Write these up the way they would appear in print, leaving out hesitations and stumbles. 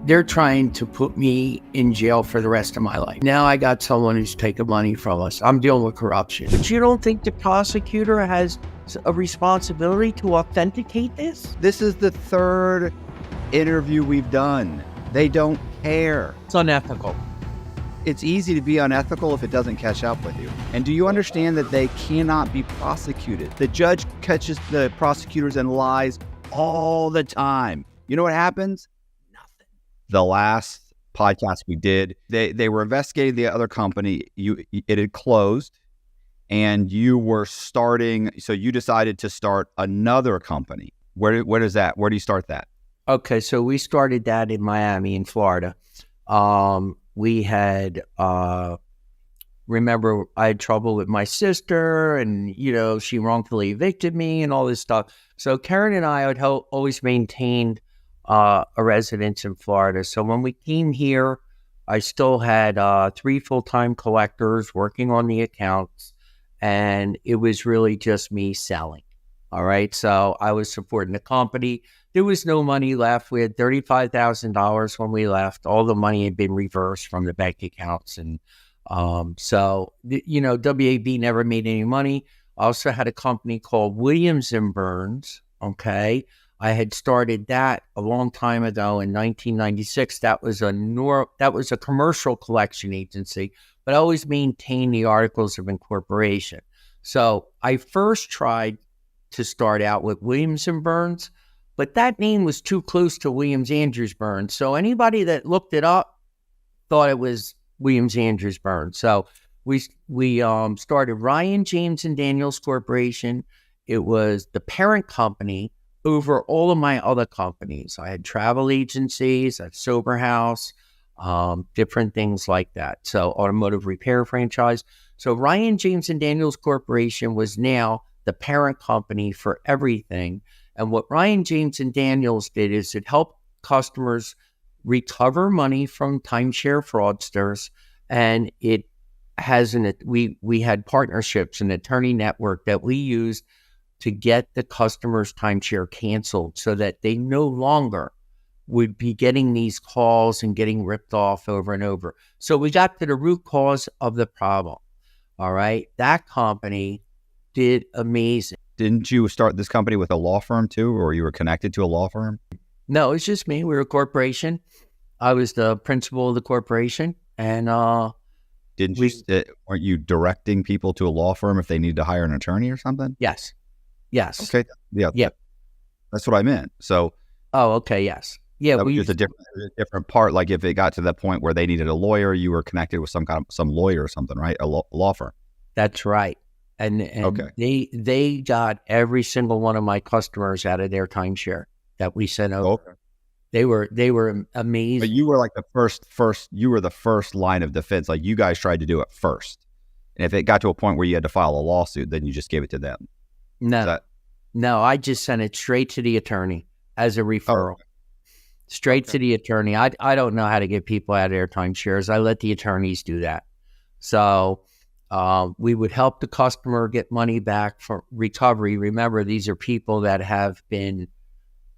They're trying to put me in jail for the rest of my life. Now I got someone who's taking money from us. I'm dealing with corruption. But you don't think the prosecutor has a responsibility to authenticate this? This is the third interview we've done. They don't care. It's unethical. It's easy to be unethical if it doesn't catch up with you. And do you understand that they cannot be prosecuted? The judge catches the prosecutors in lies all the time. You know what happens? Nothing. The last podcast we did, they were investigating the other company. It had closed, and you were starting. So you decided to start another company. Where is that? Where do you start that? Okay, so we started that in Miami, in Florida. We had, remember, I had trouble with my sister, and, she wrongfully evicted me and all this stuff. So Karen and I had always maintained a residence in Florida. So when we came here, I still had 3 full-time collectors working on the accounts, and it was really just me selling. All right, so I was supporting the company. There was no money left. We had $35,000 when we left. All the money had been reversed from the bank accounts. And so, WAB never made any money. I also had a company called Williams & Burns, okay? I had started that a long time ago in 1996. That was a commercial collection agency, but I always maintained the articles of incorporation. So I first tried to start out with Williams & Burns, but that name was too close to Williams Andrews Burns. So anybody that looked it up thought it was Williams Andrews Burns. So we started Ryan James and Daniels Corporation. It was the parent company over all of my other companies. I had travel agencies, I had Sober House, different things like that. So automotive repair franchise. So Ryan James and Daniels Corporation was now the parent company for everything. And what Ryan James and Daniels did is it helped customers recover money from timeshare fraudsters. And it has we had partnerships, an attorney network that we used to get the customer's timeshare canceled so that they no longer would be getting these calls and getting ripped off over and over. So we got to the root cause of the problem. All right. That company did amazing. Didn't you start this company with a law firm too, or you were connected to a law firm? No, it's just me. We were a corporation. I was the principal of the corporation, and weren't you directing people to a law firm if they needed to hire an attorney or something? Yes. Okay. Yeah. Yep. That's what I meant. So. Oh, okay. Yes. Yeah. That was a different part. Like if it got to that point where they needed a lawyer, you were connected with some lawyer or something, right? A law firm. That's right. And okay. They got every single one of my customers out of their timeshare that we sent over. Okay. They were amazing. But you were like the first. You were the first line of defense. Like you guys tried to do it first, and if it got to a point where you had to file a lawsuit, then you just gave it to them. No, I just sent it straight to the attorney as a referral. Okay. Straight to the attorney. I don't know how to get people out of their timeshares. I let the attorneys do that. So. We would help the customer get money back for recovery. Remember, these are people that have been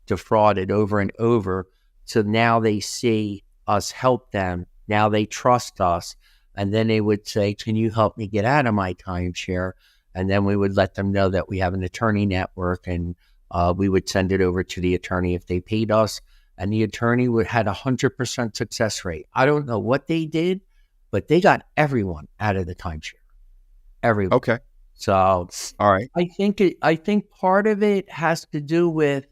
defrauded over and over. So now they see us help them. Now they trust us. And then they would say, can you help me get out of my timeshare? And then we would let them know that we have an attorney network, and we would send it over to the attorney if they paid us. And the attorney had 100% success rate. I don't know what they did, but they got everyone out of the timeshare. Everyone. Okay. So, all right. I think part of it has to do with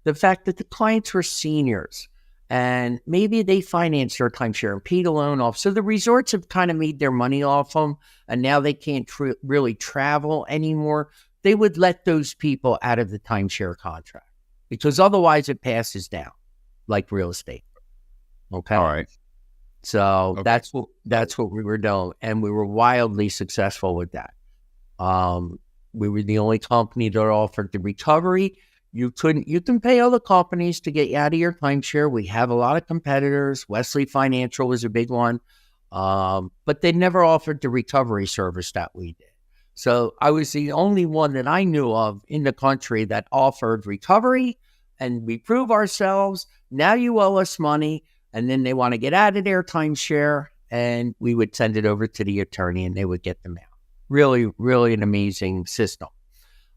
the fact that the clients were seniors, and maybe they financed their timeshare and paid a loan off. So the resorts have kind of made their money off them, and now they can't really travel anymore. They would let those people out of the timeshare contract because otherwise it passes down like real estate. Okay. All right. So that's what we were doing, and we were wildly successful with that. We were the only company that offered the recovery. You can pay other companies to get you out of your timeshare. We have a lot of competitors. Wesley Financial was a big one, but they never offered the recovery service that we did. So I was the only one that I knew of in the country that offered recovery, and we prove ourselves. Now you owe us money. and then they want to get out of their timeshare, and we would send it over to the attorney and they would get them out. Really, really an amazing system.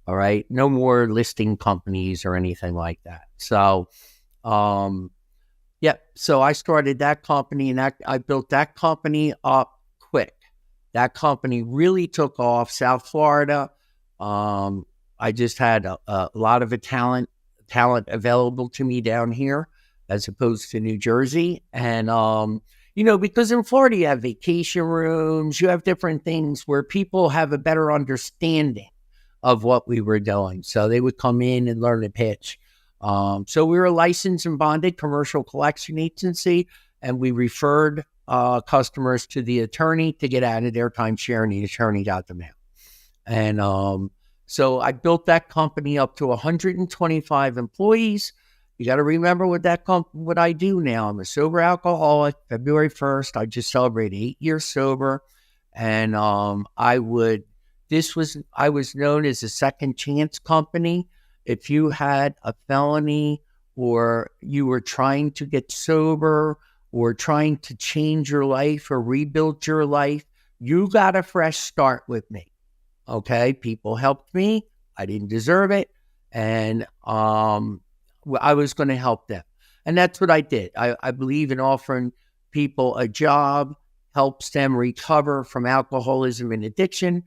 All right. No more listing companies or anything like that. So, so I started that company, and I built that company up quick. That company really took off. South Florida. I just had a lot of talent available to me down here as opposed to New Jersey. And, because in Florida you have vacation rooms, you have different things where people have a better understanding of what we were doing. So they would come in and learn to pitch. So we were a licensed and bonded commercial collection agency, and we referred customers to the attorney to get out of their timeshare, and the attorney got them out. And so I built that company up to 125 employees. You got to remember what I do now. I'm a sober alcoholic. February 1st, I just celebrated 8 years sober, and I was known as a second chance company. If you had a felony, or you were trying to get sober, or trying to change your life or rebuild your life, you got a fresh start with me. Okay, people helped me. I didn't deserve it, and I was going to help them, and that's what I did. I believe in offering people a job helps them recover from alcoholism and addiction,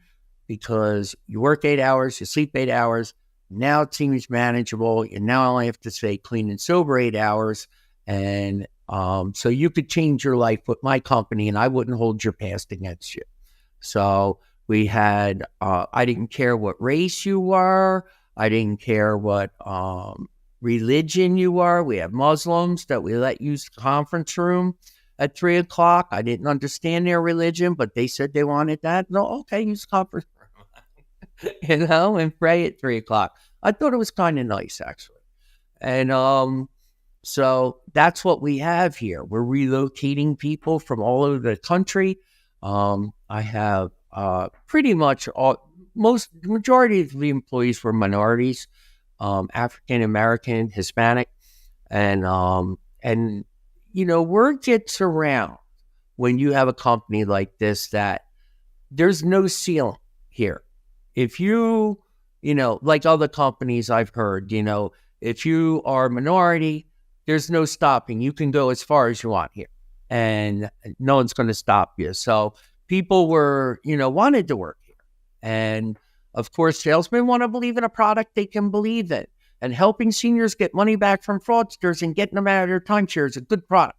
because you work 8 hours, you sleep 8 hours. Now it seems manageable. You now only have to stay clean and sober 8 hours, and so you could change your life with my company, and I wouldn't hold your past against you. So we had, I didn't care what race you were. I didn't care what religion you were. We have Muslims that we let use the conference room at 3:00. I didn't understand their religion, but they said they wanted that. No, okay, use the conference room, and pray at 3:00. I thought it was kind of nice, actually. And so that's what we have here. We're relocating people from all over the country. I have pretty much the majority of the employees were minorities, African American, Hispanic, and word gets around when you have a company like this that there's no ceiling here. If you like other companies I've heard, if you are a minority, there's no stopping. You can go as far as you want here, and no one's going to stop you. So people were, wanted to work here. And of course, salesmen want to believe in a product they can believe in. And helping seniors get money back from fraudsters and getting them out of their timeshare is a good product.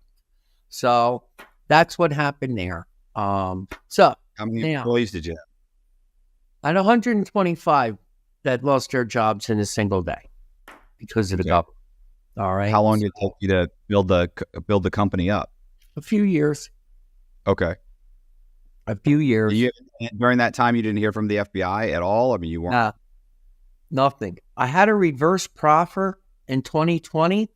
So that's what happened there. So how many employees did you have? I had 125 that lost their jobs in a single day because of the government. All right. How long did it take you to build the company up? A few years. Okay. A few years. During that time, you didn't hear from the FBI at all? I mean, you weren't... Nothing. I had a reverse proffer in 2020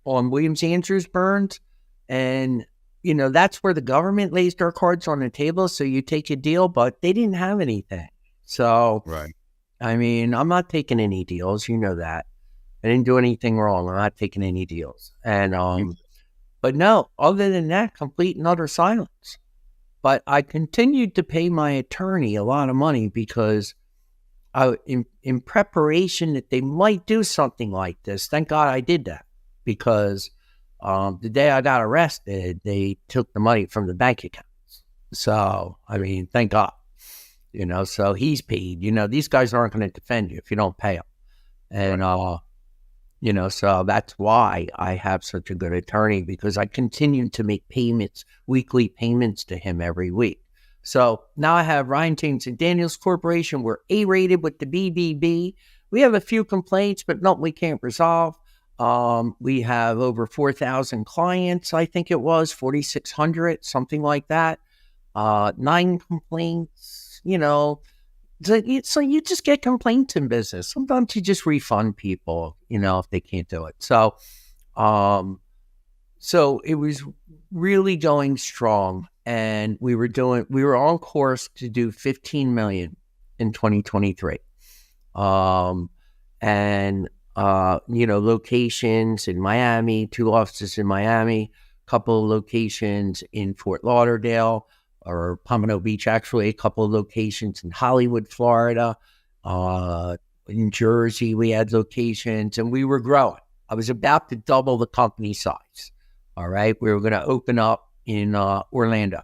on Williams Andrews Burns, and that's where the government lays their cards on the table, so you take a deal, but they didn't have anything. So, right. I mean, I'm not taking any deals. You know that. I didn't do anything wrong. I'm not taking any deals. And but no, other than that, complete and utter silence. But I continued to pay my attorney a lot of money because in preparation that they might do something like this. Thank God I did that, because the day I got arrested, they took the money from the bank accounts. So, I mean, thank God, so he's paid. These guys aren't going to defend you if you don't pay them. And, so that's why I have such a good attorney, because I continue to make weekly payments to him every week. So now I have Ryan James and Daniels Corporation. We're A-rated with the BBB. We have a few complaints, but nothing we can't resolve. We have over 4,000 clients, I think it was, 4,600, something like that. 9 complaints, So you just get complaints in business. Sometimes you just refund people, if they can't do it. So it was really going strong, and we were on course to do 15 million in 2023. Locations in Miami, 2 offices in Miami, couple of locations in Fort Lauderdale or Pompano Beach, actually, a couple of locations in Hollywood, Florida. In Jersey, we had locations, and we were growing. I was about to double the company size. All right. We were going to open up in Orlando. It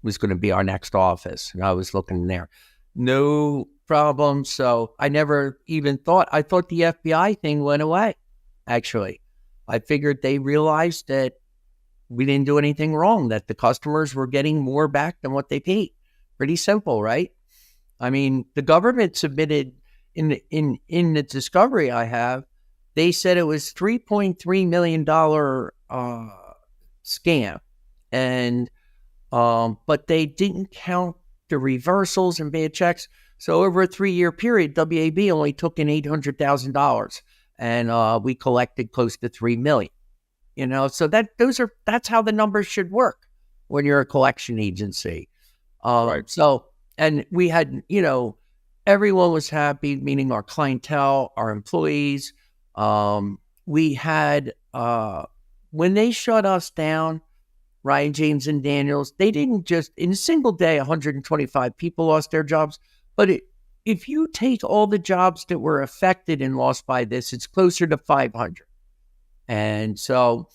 was going to be our next office. And I was looking there. No problem. So I never even thought, I thought the FBI thing went away, actually. I figured they realized that we didn't do anything wrong, that the customers were getting more back than what they paid. Pretty simple, right? I mean, the government submitted in the discovery I have, they said it was $3.3 million scam. And, but they didn't count the reversals and bad checks. So over a 3-year period, WAB only took in $800,000 and we collected close to $3 million. You know, so that's how the numbers should work when you're a collection agency. Right. So, and we had, you know, everyone was happy, meaning our clientele, our employees. We had, when they shut us down, Ryan, James, and Daniels, they didn't just, in a single day, 125 people lost their jobs. But if you take all the jobs that were affected and lost by this, it's closer to 500. And so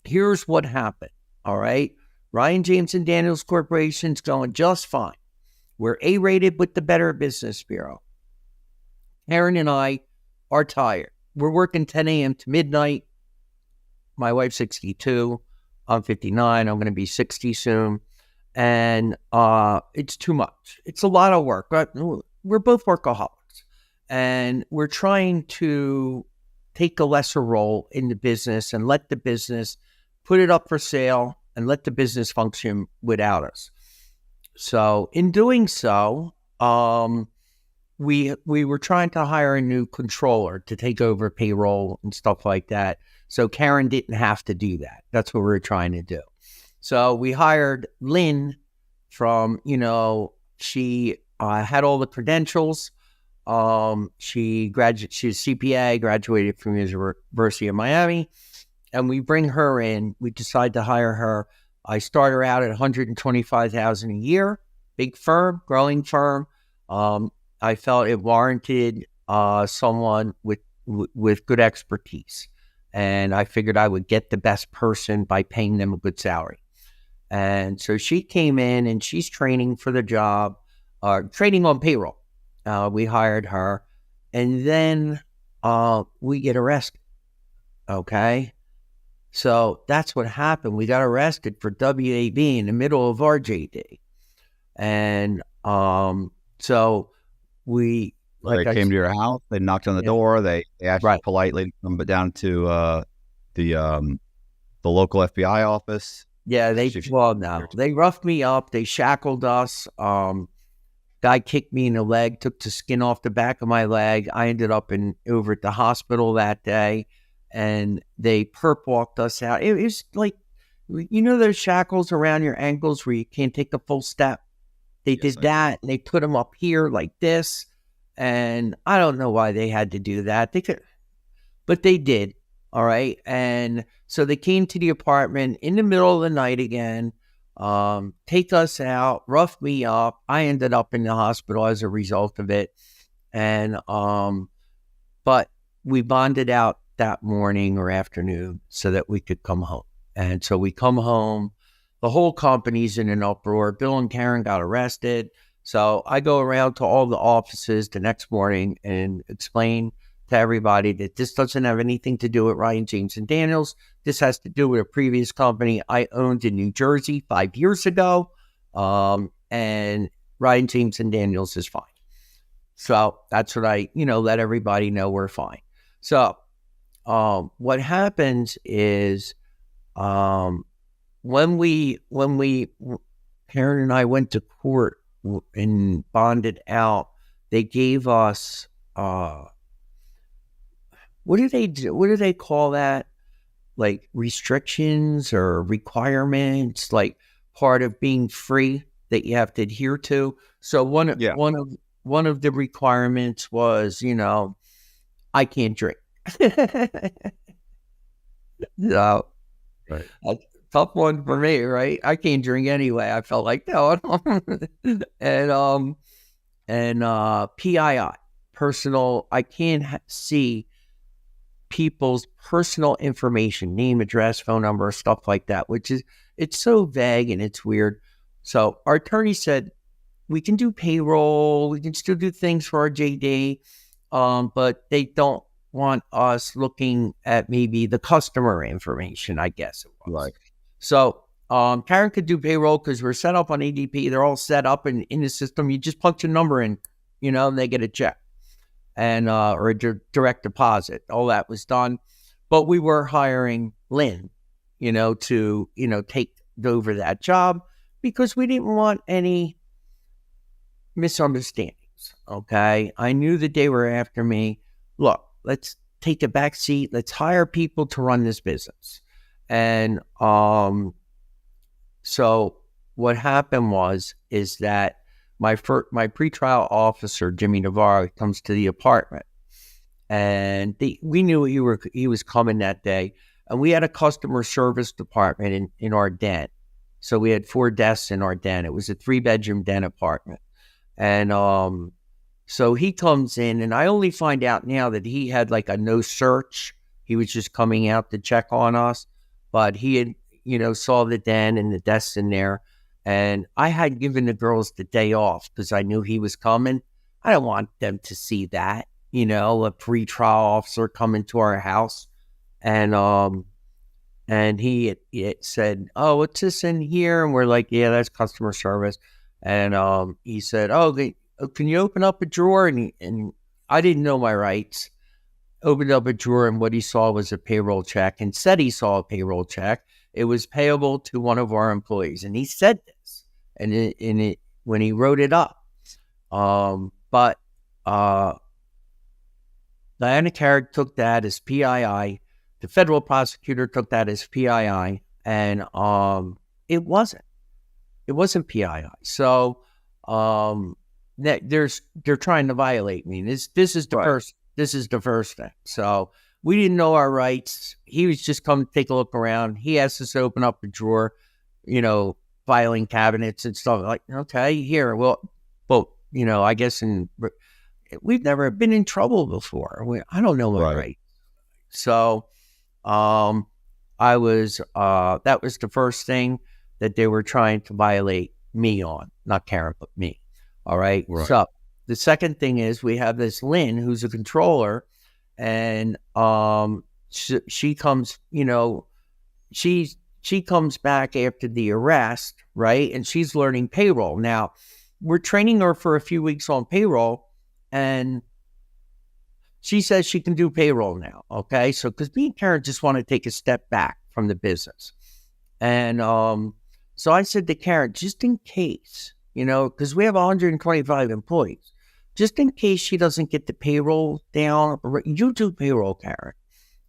here's what happened. All right. Ryan, James, and Daniels Corporation's going just fine. We're A-rated with the Better Business Bureau. Karen and I are tired. We're working 10 a.m. to midnight. My wife's 62. I'm 59. I'm going to be 60 soon. And it's too much. It's a lot of work. But we're both workaholics. And we're trying to take a lesser role in the business and let the business put it up for sale and let the business function without us. So in doing so, we were trying to hire a new controller to take over payroll and stuff like that. So Karen didn't have to do that. That's what we were trying to do. So we hired Lynn from, you know, she had all the credentials. She was CPA, graduated from University of Miami, and we bring her in. We decide to hire her. I start her out at $125,000 a year, big firm, growing firm. I felt it warranted someone with good expertise, and I figured I would get the best person by paying them a good salary. And so she came in, and she's training for the job, training on payroll. We hired her, and then we get arrested. Okay. So that's what happened. We got arrested for WAB in the middle of RJD. And so we... They came to your house, they knocked on the door, they asked you politely to come down to the local FBI office. Yeah, they roughed me up, they shackled us. Guy kicked me in the leg, took the skin off the back of my leg. I ended up over at the hospital that day, and they perp walked us out. It was like, you know, those shackles around your ankles where you can't take a full step. They did that, and they put them up here like this. And I don't know why they had to do that. They could, but they did. All right. And so they came to the apartment in the middle of the night again, take us out, rough me up. I ended up in the hospital as a result of it. And, but we bonded out that morning or afternoon so that we could come home. And so we come home, the whole company's in an uproar. Bill and Karen got arrested. So I go around to all the offices the next morning and explain to everybody that this doesn't have anything to do with Ryan, James, and Daniels. This has to do with a previous company I owned in New Jersey 5 years ago. And Ryan, James, and Daniels is fine. So that's what I, let everybody know we're fine. So what happens is when Karen and I went to court and bonded out, they gave us what do they do? What do they call that? Like restrictions or requirements, like part of being free that you have to adhere to. So one of the requirements was, I can't drink. So, right. tough one for me, right? I can't drink anyway. I felt like, no, I don't. and PII, personal, I can't see people's personal information, name, address, phone number, stuff like that, which is, it's so vague and it's weird. So our attorney said, we can do payroll, we can still do things for our JD, but they don't want us looking at maybe the customer information, I guess it was. Right. So Karen could do payroll because we're set up on ADP. They're all set up in the system. You just punch a number in, and they get a check and or a direct deposit. All that was done. But we were hiring Lynn, to, take over that job because we didn't want any misunderstandings. Okay. I knew that they were after me. Look, let's take a back seat. Let's hire people to run this business. And so what happened is that my pretrial officer, Jimmy Navarro, comes to the apartment, and we knew he was coming that day, and we had a customer service department in our den. So we had 4 desks in our den. It was a 3-bedroom den apartment. And so he comes in, and I only find out now that he had like a no search. He was just coming out to check on us, but he had, saw the den and the desks in there. And I had given the girls the day off because I knew he was coming. I don't want them to see that, a pretrial officer coming to our house. And he said, "Oh, what's this in here?" And we're like, "Yeah, that's customer service." And he said, "Can you open up a drawer?" And I didn't know my rights. Opened up a drawer, and what he saw was a payroll check, and said he saw a payroll check. It was payable to one of our employees, and he said this, and when he wrote it up. But Diana Carrick took that as PII. The federal prosecutor took that as PII, and it wasn't. It wasn't PII. So they're trying to violate me. This is the first. This is the first thing. So we didn't know our rights. He was just come to take a look around. He asked us to open up a drawer, filing cabinets and stuff. Like, okay, here. Well, I guess we've never been in trouble before. I don't know my rights. So that was the first thing that they were trying to violate me on, not Karen, but me. All right. So the second thing is we have this Lynn, who's a controller, and she comes, she comes back after the arrest, right? And she's learning payroll. Now, we're training her for a few weeks on payroll, and she says she can do payroll now, okay? So, because me and Karen just want to take a step back from the business. And so I said to Karen, just in case, because we have 125 employees, just in case she doesn't get the payroll down, you do payroll, Karen,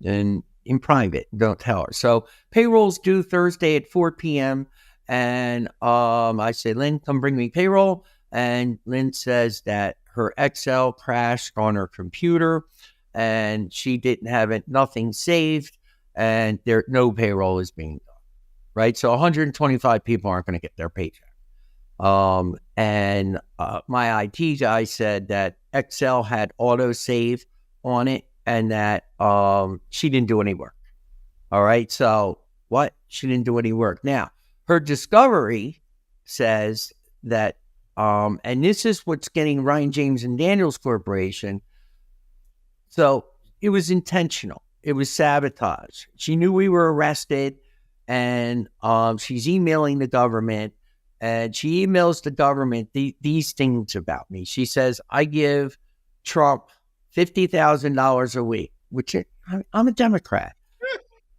and in private, don't tell her. So payroll's due Thursday at 4 p.m. And I say, Lynn, come bring me payroll. And Lynn says that her Excel crashed on her computer and she didn't have nothing saved, and no payroll is being done, right? So 125 people aren't going to get their paycheck. And my IT guy said that Excel had autosave on it and that she didn't do any work. All right. So what? She didn't do any work. Now, her discovery says that, and this is what's getting Ryan James and Daniels Corporation. So it was intentional. It was sabotage. She knew we were arrested, and she's emailing the government. And she emails the government these things about me. She says, I give Trump $50,000 a week, which I'm a Democrat,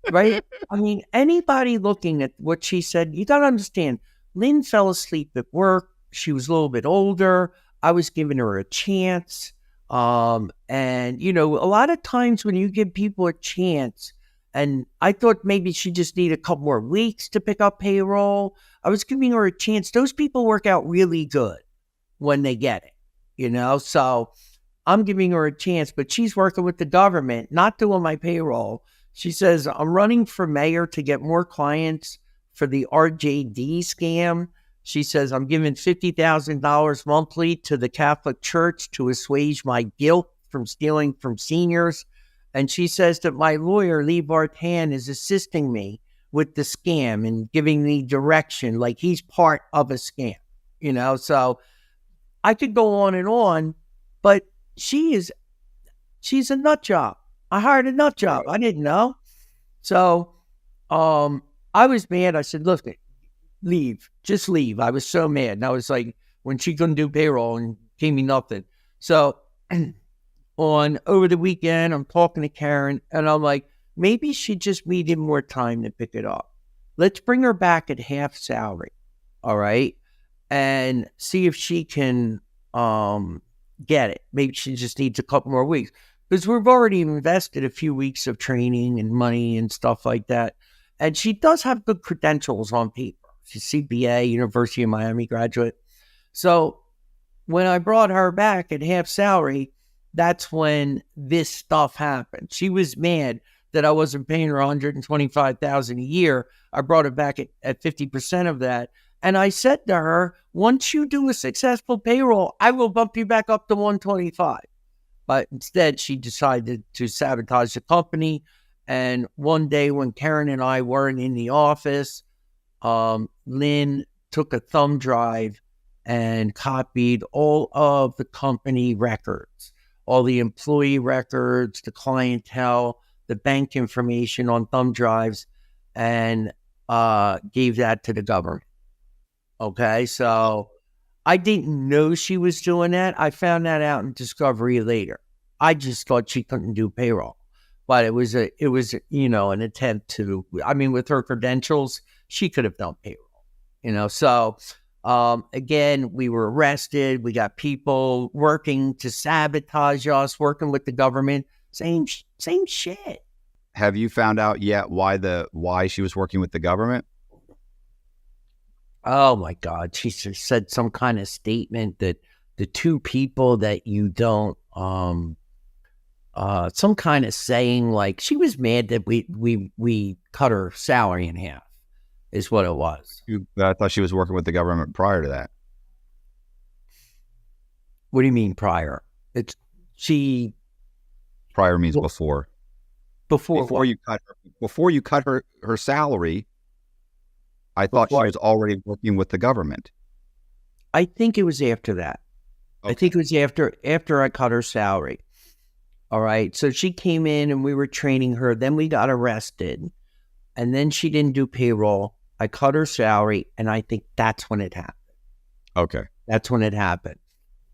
right? I mean, anybody looking at what she said, you got to understand, Lynn fell asleep at work. She was a little bit older. I was giving her a chance. And, a lot of times when you give people a chance, and I thought maybe she just needed a couple more weeks to pick up payroll. I was giving her a chance. Those people work out really good when they get it, So I'm giving her a chance, but she's working with the government, not doing my payroll. She says, I'm running for mayor to get more clients for the RJD scam. She says, I'm giving $50,000 monthly to the Catholic Church to assuage my guilt from stealing from seniors. And she says that my lawyer, Lee Bartan, is assisting me with the scam and giving me direction, like he's part of a scam, So I could go on, but she's a nut job. I hired a nut job. I didn't know. So I was mad. I said, look, leave. Just leave. I was so mad. And I was like, when she couldn't do payroll and gave me nothing. So over the weekend, I'm talking to Karen, and I'm like, maybe she just needed more time to pick it up. Let's bring her back at half salary, all right? And see if she can get it. Maybe she just needs a couple more weeks. Because we've already invested a few weeks of training and money and stuff like that. And she does have good credentials on paper. She's CPA, University of Miami graduate. So when I brought her back at half salary, that's when this stuff happened. She was mad that I wasn't paying her $125,000 a year. I brought her back at 50% of that. And I said to her, once you do a successful payroll, I will bump you back up to 125. But instead, she decided to sabotage the company. And one day when Karen and I weren't in the office, Lynn took a thumb drive and copied all of the company records, all the employee records, the clientele, the bank information on thumb drives, and gave that to the government. Okay, so I didn't know she was doing that. I found that out in discovery later. I just thought she couldn't do payroll, but it was an attempt to. I mean, with her credentials, she could have done payroll. So again, we were arrested. We got people working to sabotage us, working with the government. Same shit. Have you found out yet why she was working with the government? Oh my God. She said some kind of statement that the two people that you don't, some kind of saying, like she was mad that we cut her salary in half is what it was. I thought she was working with the government prior to that. What do you mean prior? Prior means before. Before you cut her salary, I thought she was already working with the government. I think it was after that. Okay. I think it was after I cut her salary. All right. So she came in and we were training her. Then we got arrested. And then she didn't do payroll. I cut her salary. And I think that's when it happened. Okay. That's when it happened.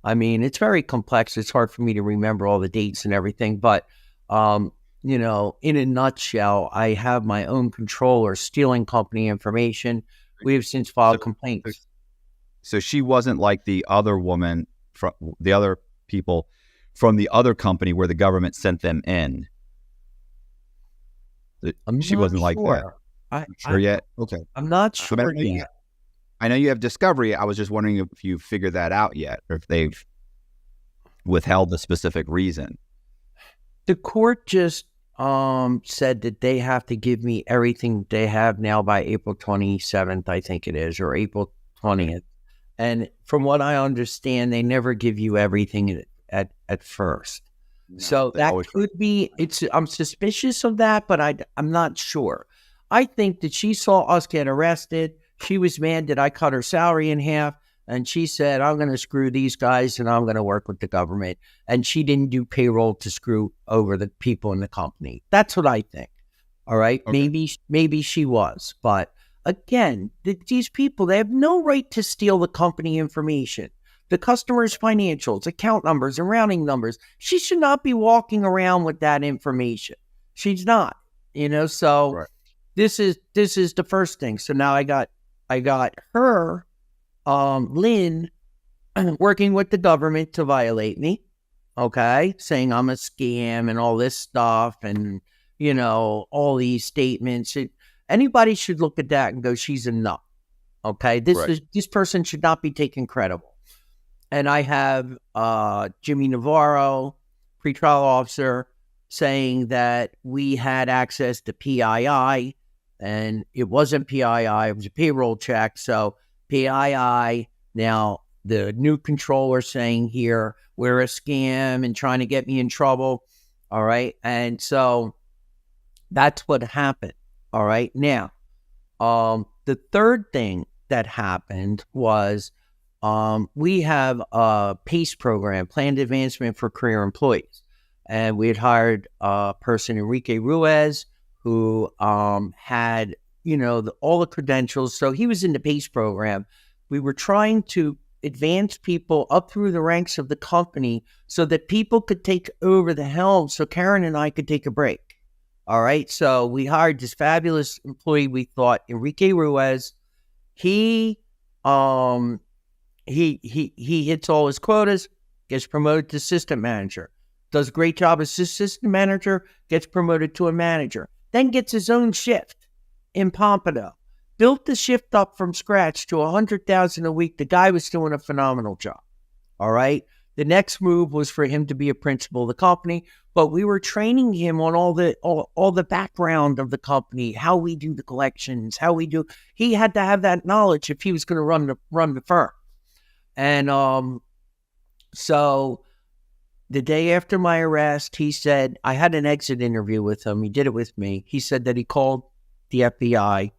I mean, it's very complex. It's hard for me to remember all the dates and everything. But, in a nutshell, I have my own controller stealing company information. We have since filed complaints. So she wasn't like the other woman, from the other people from the other company where the government sent them in. She wasn't like that. Sure yet? Okay. I'm not sure yet. I know you have discovery. I was just wondering if you figured that out yet, or if they've withheld a specific reason. The court just said that they have to give me everything they have now by April 27th, I think it is, or April 20th. And from what I understand, they never give you everything at first. No, so that could be, I'm suspicious of that, but I'm not sure. I think that she saw us get arrested. She was mad that I cut her salary in half. And she said, I'm going to screw these guys and I'm going to work with the government. And she didn't do payroll to screw over the people in the company. That's what I think. All right. Okay. Maybe she was. But again, these people, they have no right to steal the company information, the customer's financials, account numbers, and routing numbers. She should not be walking around with that information. She's not, so right. This is the first thing. So now I got her, Lynn, working with the government to violate me, okay, saying I'm a scam and all this stuff and, all these statements. Anybody should look at that and go, she's a nut, okay? This person should not be taken credible. And I have Jimmy Navarro, pretrial officer, saying that we had access to PII And it wasn't PII, it was a payroll check. So PII, now the new controller saying here, we're a scam and trying to get me in trouble. All right. And so that's what happened. All right. Now, the third thing that happened was we have a PACE program, Planned Advancement for Career Employees. And we had hired a person, Enrique Ruiz, who had, all the credentials. So he was in the PACE program. We were trying to advance people up through the ranks of the company so that people could take over the helm so Karen and I could take a break. All right. So we hired this fabulous employee, we thought, Enrique Ruiz. He hits all his quotas, gets promoted to assistant manager, does a great job as assistant manager, gets promoted to a manager, then gets his own shift in Pompano. Built the shift up from scratch to $100,000 a week. The guy was doing a phenomenal job. All right. The next move was for him to be a principal of the company, but we were training him on all the background of the company, how we do the collections, how we do. He had to have that knowledge if he was going to run the firm. And so the day after my arrest, he said, I had an exit interview with him. He did it with me. He said that he called the FBI,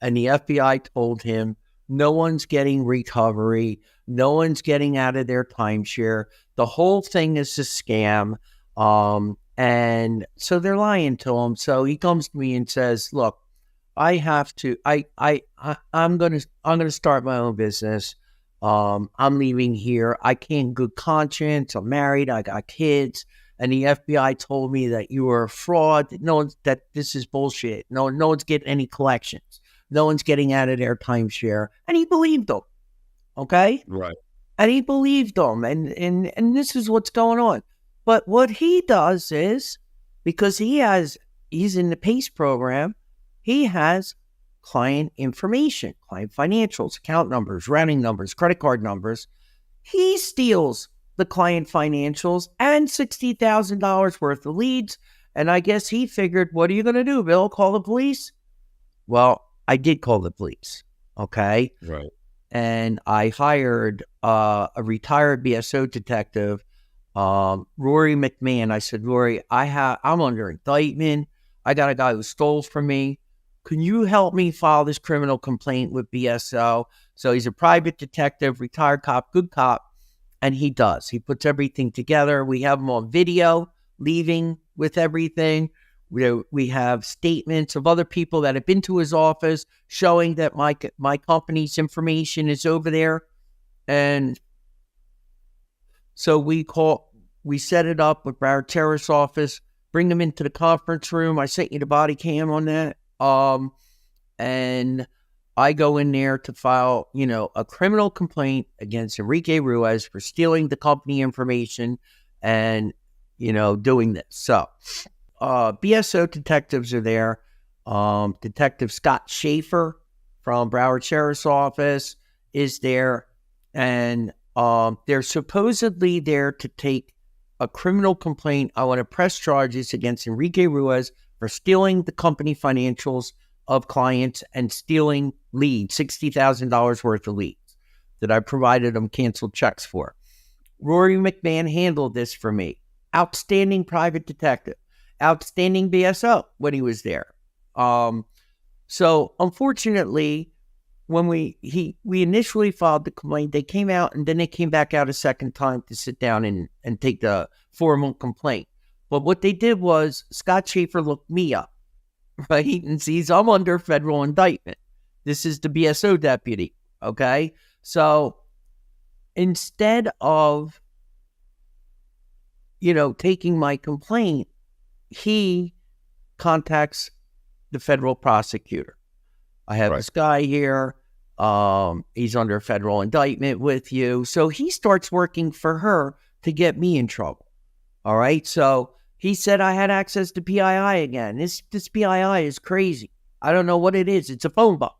and the FBI told him, no one's getting recovery. No one's getting out of their timeshare. The whole thing is a scam. And so they're lying to him. So he comes to me and says, look, I have to, I'm going to start my own business. I'm leaving here. I can't in good conscience. I'm married. I got kids. And the FBI told me that you were a fraud. That this is bullshit. No one's getting any collections. No one's getting out of their timeshare. And he believed them. Okay? Right. And he believed them. And this is what's going on. But what he does is, because he's in the PACE program, he has client information, client financials, account numbers, routing numbers, credit card numbers. He steals the client financials and $60,000 worth of leads. And I guess he figured, what are you going to do, Bill? Call the police? Well, I did call the police. Okay. Right. And I hired a retired BSO detective, Rory McMahon. I said, Rory, I'm under indictment. I got a guy who stole from me. Can you help me file this criminal complaint with BSO? So he's a private detective, retired cop, good cop. And he does. He puts everything together. We have him on video, leaving with everything. We have statements of other people that have been to his office showing that my company's information is over there. And so we set it up with our terrorist office, bring them into the conference room. I sent you the body cam on that. And I go in there to file, a criminal complaint against Enrique Ruiz for stealing the company information and, doing this. So, BSO detectives are there. Detective Scott Schaefer from Broward Sheriff's Office is there. And they're supposedly there to take a criminal complaint. I want to press charges against Enrique Ruiz for stealing the company financials of clients and stealing leads, $60,000 worth of leads that I provided them canceled checks for. Rory McMahon handled this for me. Outstanding private detective. Outstanding BSO when he was there. So unfortunately, when we initially filed the complaint, they came out and then they came back out a second time to sit down and take the formal complaint. But what they did was Scott Schaefer looked me up, right? And sees I'm under federal indictment. This is the BSO deputy, okay? So instead of, taking my complaint, he contacts the federal prosecutor. I have this guy here. He's under federal indictment with you. So he starts working for her to get me in trouble. All right. So he said I had access to PII again. This PII is crazy. I don't know what it is. It's a phone book.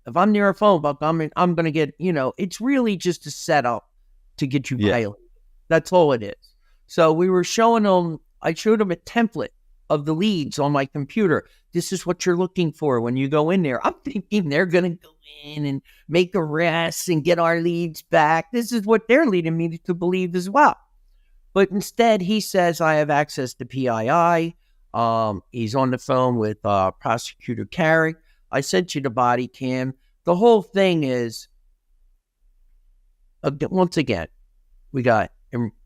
If I'm near a phone book, I'm going to get, it's really just a setup to get you violated. That's all it is. So we were showing them, I showed him a template of the leads on my computer. This is what you're looking for when you go in there. I'm thinking they're going to go in and make arrests and get our leads back. This is what they're leading me to believe as well. But instead, he says I have access to PII. He's on the phone with Prosecutor Carrick. I sent you the body cam. The whole thing is, once again, we got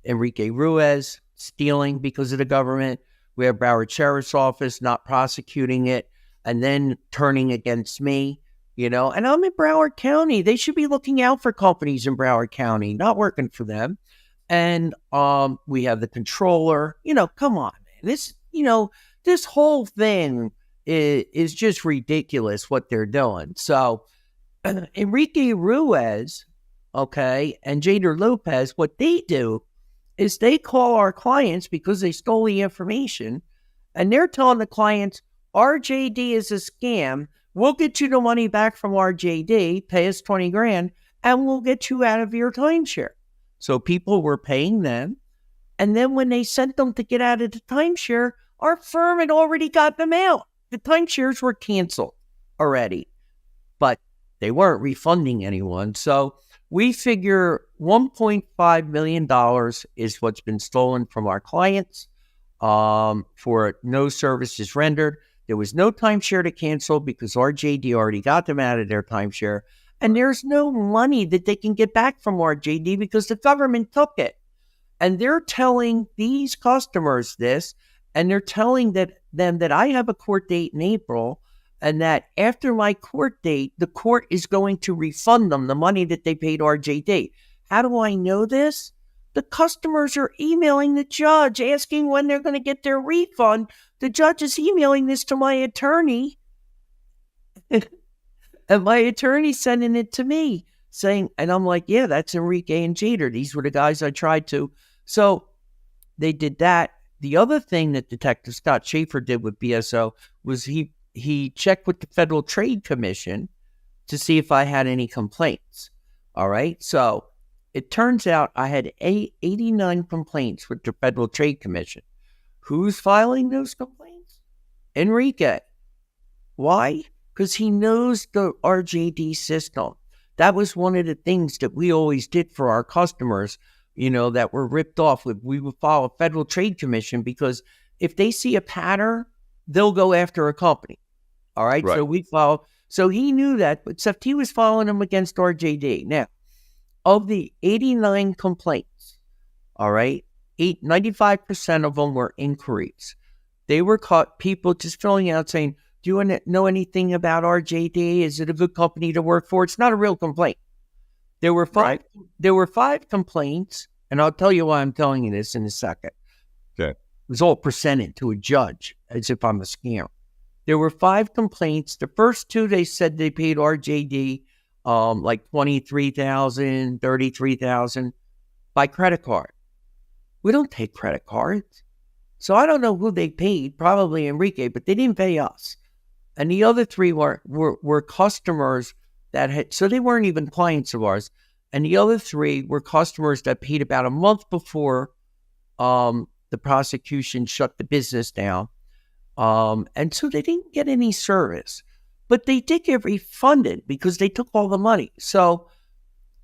Enrique Ruiz stealing because of the government. We have Broward Sheriff's Office not prosecuting it and then turning against me, and I'm in Broward County. They should be looking out for companies in Broward County, not working for them. And we have the controller. Come on, man. This whole thing is just ridiculous what they're doing. So Enrique Ruiz, and Jader Lopez, what they do is they call our clients because they stole the information, and they're telling the clients, RJD is a scam. We'll get you the money back from RJD, pay us $20,000, and we'll get you out of your timeshare. So people were paying them, and then when they sent them to get out of the timeshare, our firm had already got them out. The timeshares were canceled already, but they weren't refunding anyone. So we figure $1.5 million is what's been stolen from our clients for no services rendered. There was no timeshare to cancel because RJD already got them out of their timeshare. And there's no money that they can get back from RJD because the government took it. And they're telling these customers this, and they're telling them that I have a court date in April, and that after my court date, the court is going to refund them the money that they paid RJD. How do I know this? The customers are emailing the judge asking when they're going to get their refund. The judge is emailing this to my attorney, and my attorney's sending it to me saying, and I'm like, yeah, that's Enrique and Jader. These were the guys I tried to. So they did that. The other thing that Detective Scott Schaefer did with BSO was he checked with the Federal Trade Commission to see if I had any complaints. All right. So it turns out I had 89 complaints with the Federal Trade Commission. Who's filing those complaints? Enrique. Why? Because he knows the RJD system. That was one of the things that we always did for our customers, that were ripped off. We would file a Federal Trade Commission because if they see a pattern, they'll go after a company. All right. So we follow. So he knew that, but except he was following them against RJD. Now, of the 89 complaints, all right, 95% of them were inquiries. They were caught people just filling out saying, do you know anything about RJD? Is it a good company to work for? It's not a real complaint. There were five. Right. There were 5 complaints, and I'll tell you why I'm telling you this in a second. Okay. It was all presented to a judge as if I'm a scam. There were 5 complaints. The first 2, they said they paid RJD like $23,000, $33,000 by credit card. We don't take credit cards. So I don't know who they paid, probably Enrique, but they didn't pay us. And the other 3 were customers that had, so they weren't even clients of ours. And the other 3 were customers that paid about a month before the prosecution shut the business down. And so they didn't get any service, but they did get refunded because they took all the money. So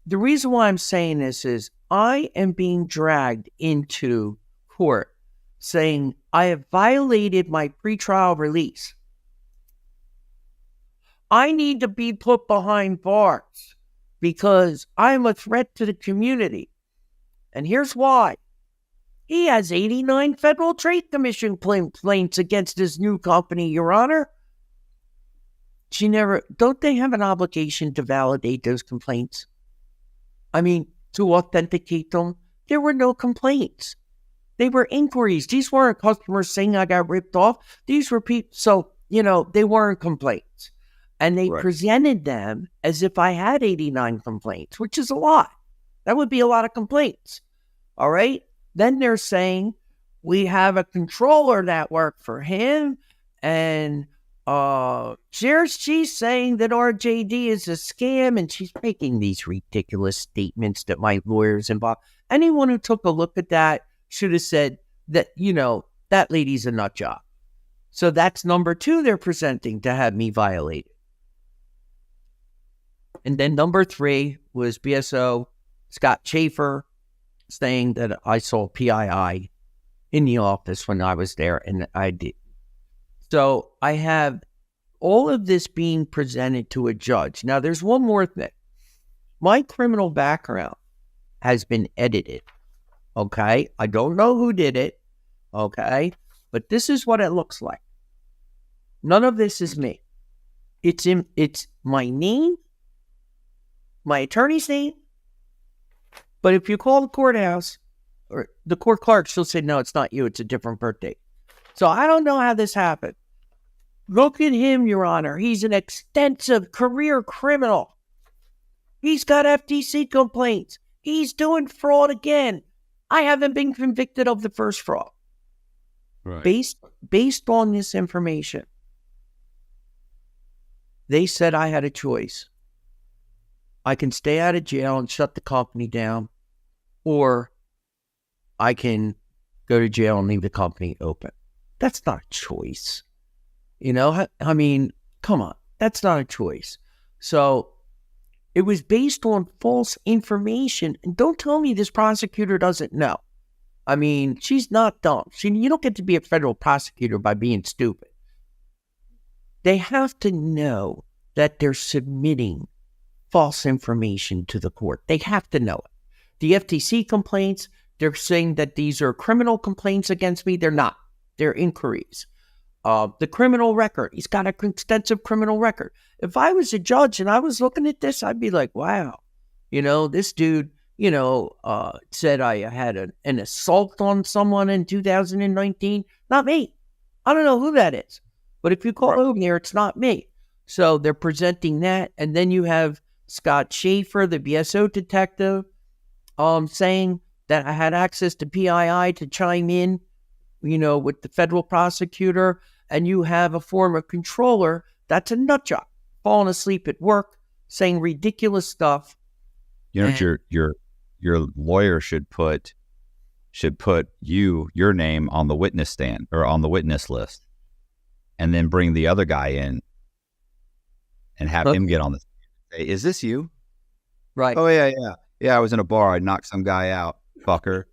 the reason why I'm saying this is I am being dragged into court saying I have violated my pretrial release. I need to be put behind bars because I'm a threat to the community. And here's why. He has 89 Federal Trade Commission complaints against his new company, Your Honor. Don't they have an obligation to validate those complaints? I mean, to authenticate them? There were no complaints. They were inquiries. These weren't customers saying I got ripped off. These were people. So, they weren't complaints. And they presented them as if I had 89 complaints, which is a lot. That would be a lot of complaints. All right. Then they're saying we have a controller that worked for him. And she's saying that RJD is a scam. And she's making these ridiculous statements that my lawyers involved. Anyone who took a look at that should have said that, that lady's a nut job. So that's number 2 they're presenting to have me violated. And then number 3 was BSO Scott Schaefer saying that I saw PII in the office when I was there, and I did. So I have all of this being presented to a judge. Now, there's one more thing. My criminal background has been edited, okay? I don't know who did it, okay? But this is what it looks like. None of this is me. It's my name, my attorney's name. But if you call the courthouse or the court clerk, she'll say, no, it's not you. It's a different birthday. So I don't know how this happened. Look at him, Your Honor. He's an extensive career criminal. He's got FTC complaints. He's doing fraud again. I haven't been convicted of the first fraud. Right. Based on this information, they said I had a choice. I can stay out of jail and shut the company down, or I can go to jail and leave the company open. That's not a choice. You know, I mean, come on. That's not a choice. So it was based on false information. And don't tell me this prosecutor doesn't know. I mean, she's not dumb. You don't get to be a federal prosecutor by being stupid. They have to know that they're submitting false information to the court. They have to know it. The FTC complaints, they're saying that these are criminal complaints against me. They're not. They're inquiries. The criminal record, he's got an extensive criminal record. If I was a judge and I was looking at this, I'd be like, wow, you know, this dude, you know, said I had an assault on someone in 2019. Not me. I don't know who that is. But if you call over there, it's not me. So they're presenting that. And then you have Scott Schaefer, the BSO detective, saying that I had access to PII to chime in, you know, with the federal prosecutor. And you have a former controller that's a nut job, falling asleep at work, saying ridiculous stuff. You know, your lawyer should put your name on the witness stand or on the witness list, and then bring the other guy in and have him get on the stand. Say, is this you? Right. Oh yeah. I was in a bar. I knocked some guy out, fucker.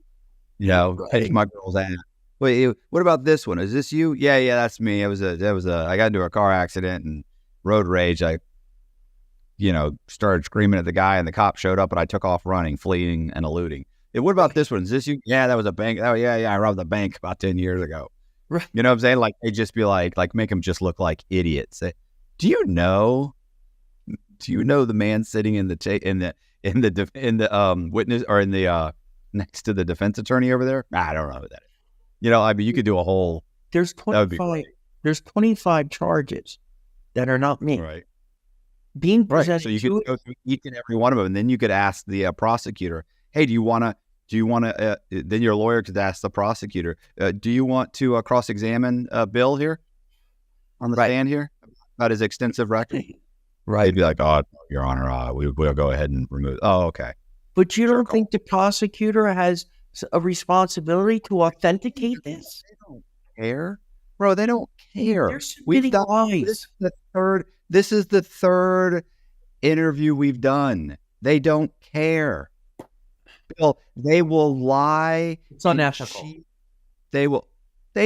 You know, hit my girl's ass. Wait, what about this one? Is this you? Yeah, that's me. I got into a car accident and road rage. I, you know, started screaming at the guy and the cop showed up and I took off running, fleeing and eluding. Hey, what about this one? Is this you? Yeah, that was a bank. Oh yeah. I robbed a bank about 10 years ago. Right. You know what I'm saying? Like they just be like make them just look like idiots. Say, do you know the man sitting in the witness or in the next to the defense attorney over there? I don't know who that is. You know, I mean, you could do a whole. There's 25 charges that are not me. Right. Being presented. Right. So you could go through each and every one of them, and then you could ask the prosecutor, "Hey, do you want to?" Then your lawyer could ask the prosecutor, "Do you want to cross-examine Bill here on the stand here about his extensive record?" Right. They'd be like, "Oh, Your Honor, we'll go ahead and remove." Oh, okay. But you don't think the prosecutor has a responsibility to authenticate this? They don't care, bro. They don't care. They're submitting lies. This is the third interview we've done. They don't care. Bill, they will lie. It's unethical. They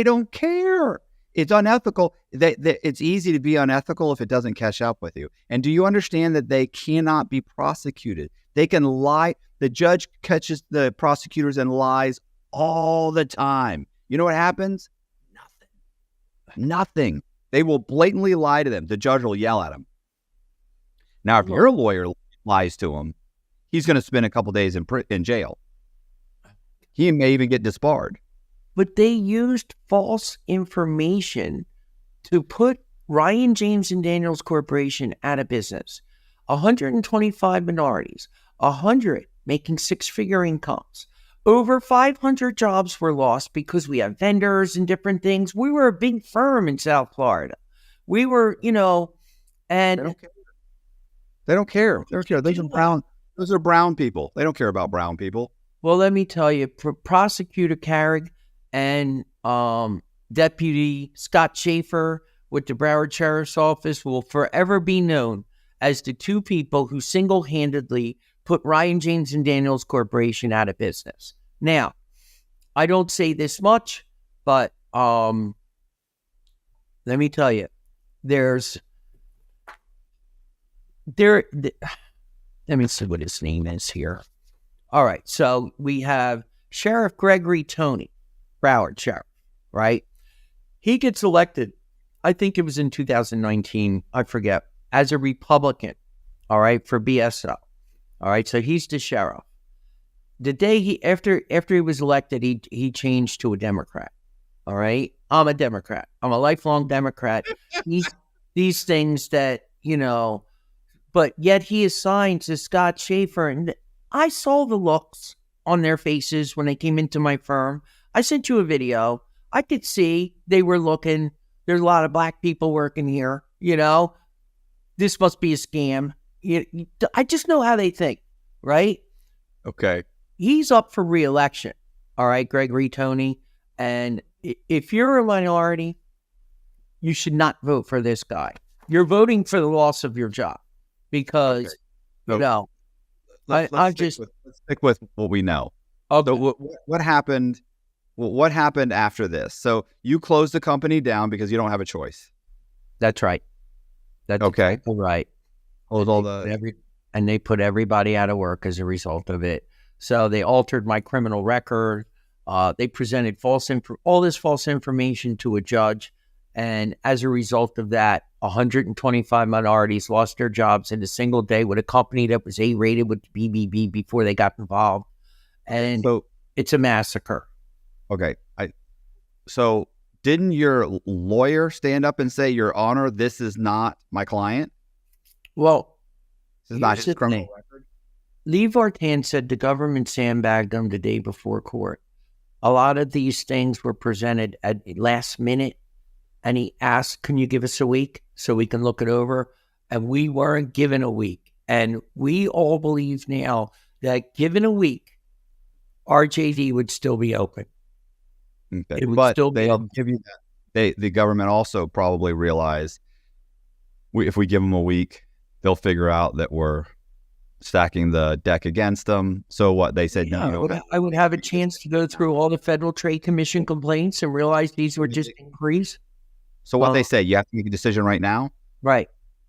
don't care. It's unethical. It's easy to be unethical if it doesn't catch up with you. And do you understand that they cannot be prosecuted? They can lie. The judge catches the prosecutors in lies all the time. You know what happens? Nothing. They will blatantly lie to them. The judge will yell at them. Now, if your lawyer lies to him, he's going to spend a couple days in jail. He may even get disbarred. But they used false information to put Ryan James and Daniels Corporation out of business. 125 minorities, 100 making six-figure incomes. Over 500 jobs were lost because we have vendors and different things. We were a big firm in South Florida. We were, you know, and they don't care. Those are brown people. They don't care about brown people. Well, let me tell you, Prosecutor Carrig and Deputy Scott Schaefer with the Broward Sheriff's Office will forever be known as the two people who single-handedly put Ryan James and Daniels Corporation out of business. Now, I don't say this much, but let me tell you, let me see what his name is here. All right, so we have Sheriff Gregory Toney, Broward Sheriff, right? He gets elected, I think it was in 2019, I forget, as a Republican, all right, for BSO. All right, so he's the sheriff. The day after he was elected, he changed to a Democrat. All right, I'm a Democrat. I'm a lifelong Democrat. These things that, but yet he assigned to Scott Schaefer, and I saw the looks on their faces when they came into my firm. I sent you a video. I could see they were looking. There's a lot of black people working here. This must be a scam. I just know how they think, right? Okay. He's up for re-election, all right, Gregory Toney. And if you're a minority, you should not vote for this guy. You're voting for the loss of your job because, let's stick with what we know. Okay. So what happened? What happened after this? So you closed the company down because you don't have a choice. That's right. That's okay. Exactly right. And they put everybody out of work as a result of it. So they altered my criminal record. They presented all this false information to a judge. And as a result of that, 125 minorities lost their jobs in a single day with a company that was A-rated with the BBB before they got involved. And so it's a massacre. Okay. So didn't your lawyer stand up and say, Your Honor, this is not my client? Well, this is not his criminal record. Lee Vartan said the government sandbagged him the day before court. A lot of these things were presented at last minute, and he asked, can you give us a week so we can look it over? And we weren't given a week. And we all believe now that given a week, RJD would still be open. Okay. It would still be open. Give you that. The government also probably realized if we give them a week, they'll figure out that we're stacking the deck against them. So what they said, I would have a chance to go through all the Federal Trade Commission complaints and realize these were just inquiries. So what they say, you have to make a decision right now? Right.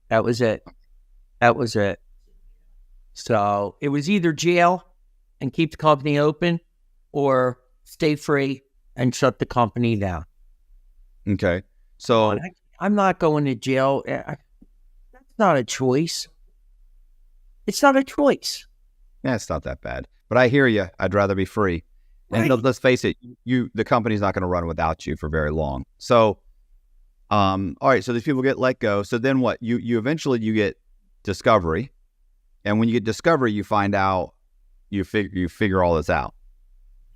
That was it. So it was either jail and keep the company open or stay free and shut the company down. Okay. So I'm not going to jail. That's not a choice. It's not a choice. Yeah, it's not that bad. But I hear you. I'd rather be free. And let's face it, the company's not going to run without you for very long. So, all right. So these people get let go. So then what? You eventually get discovery, and when you get discovery, you find out you figure all this out.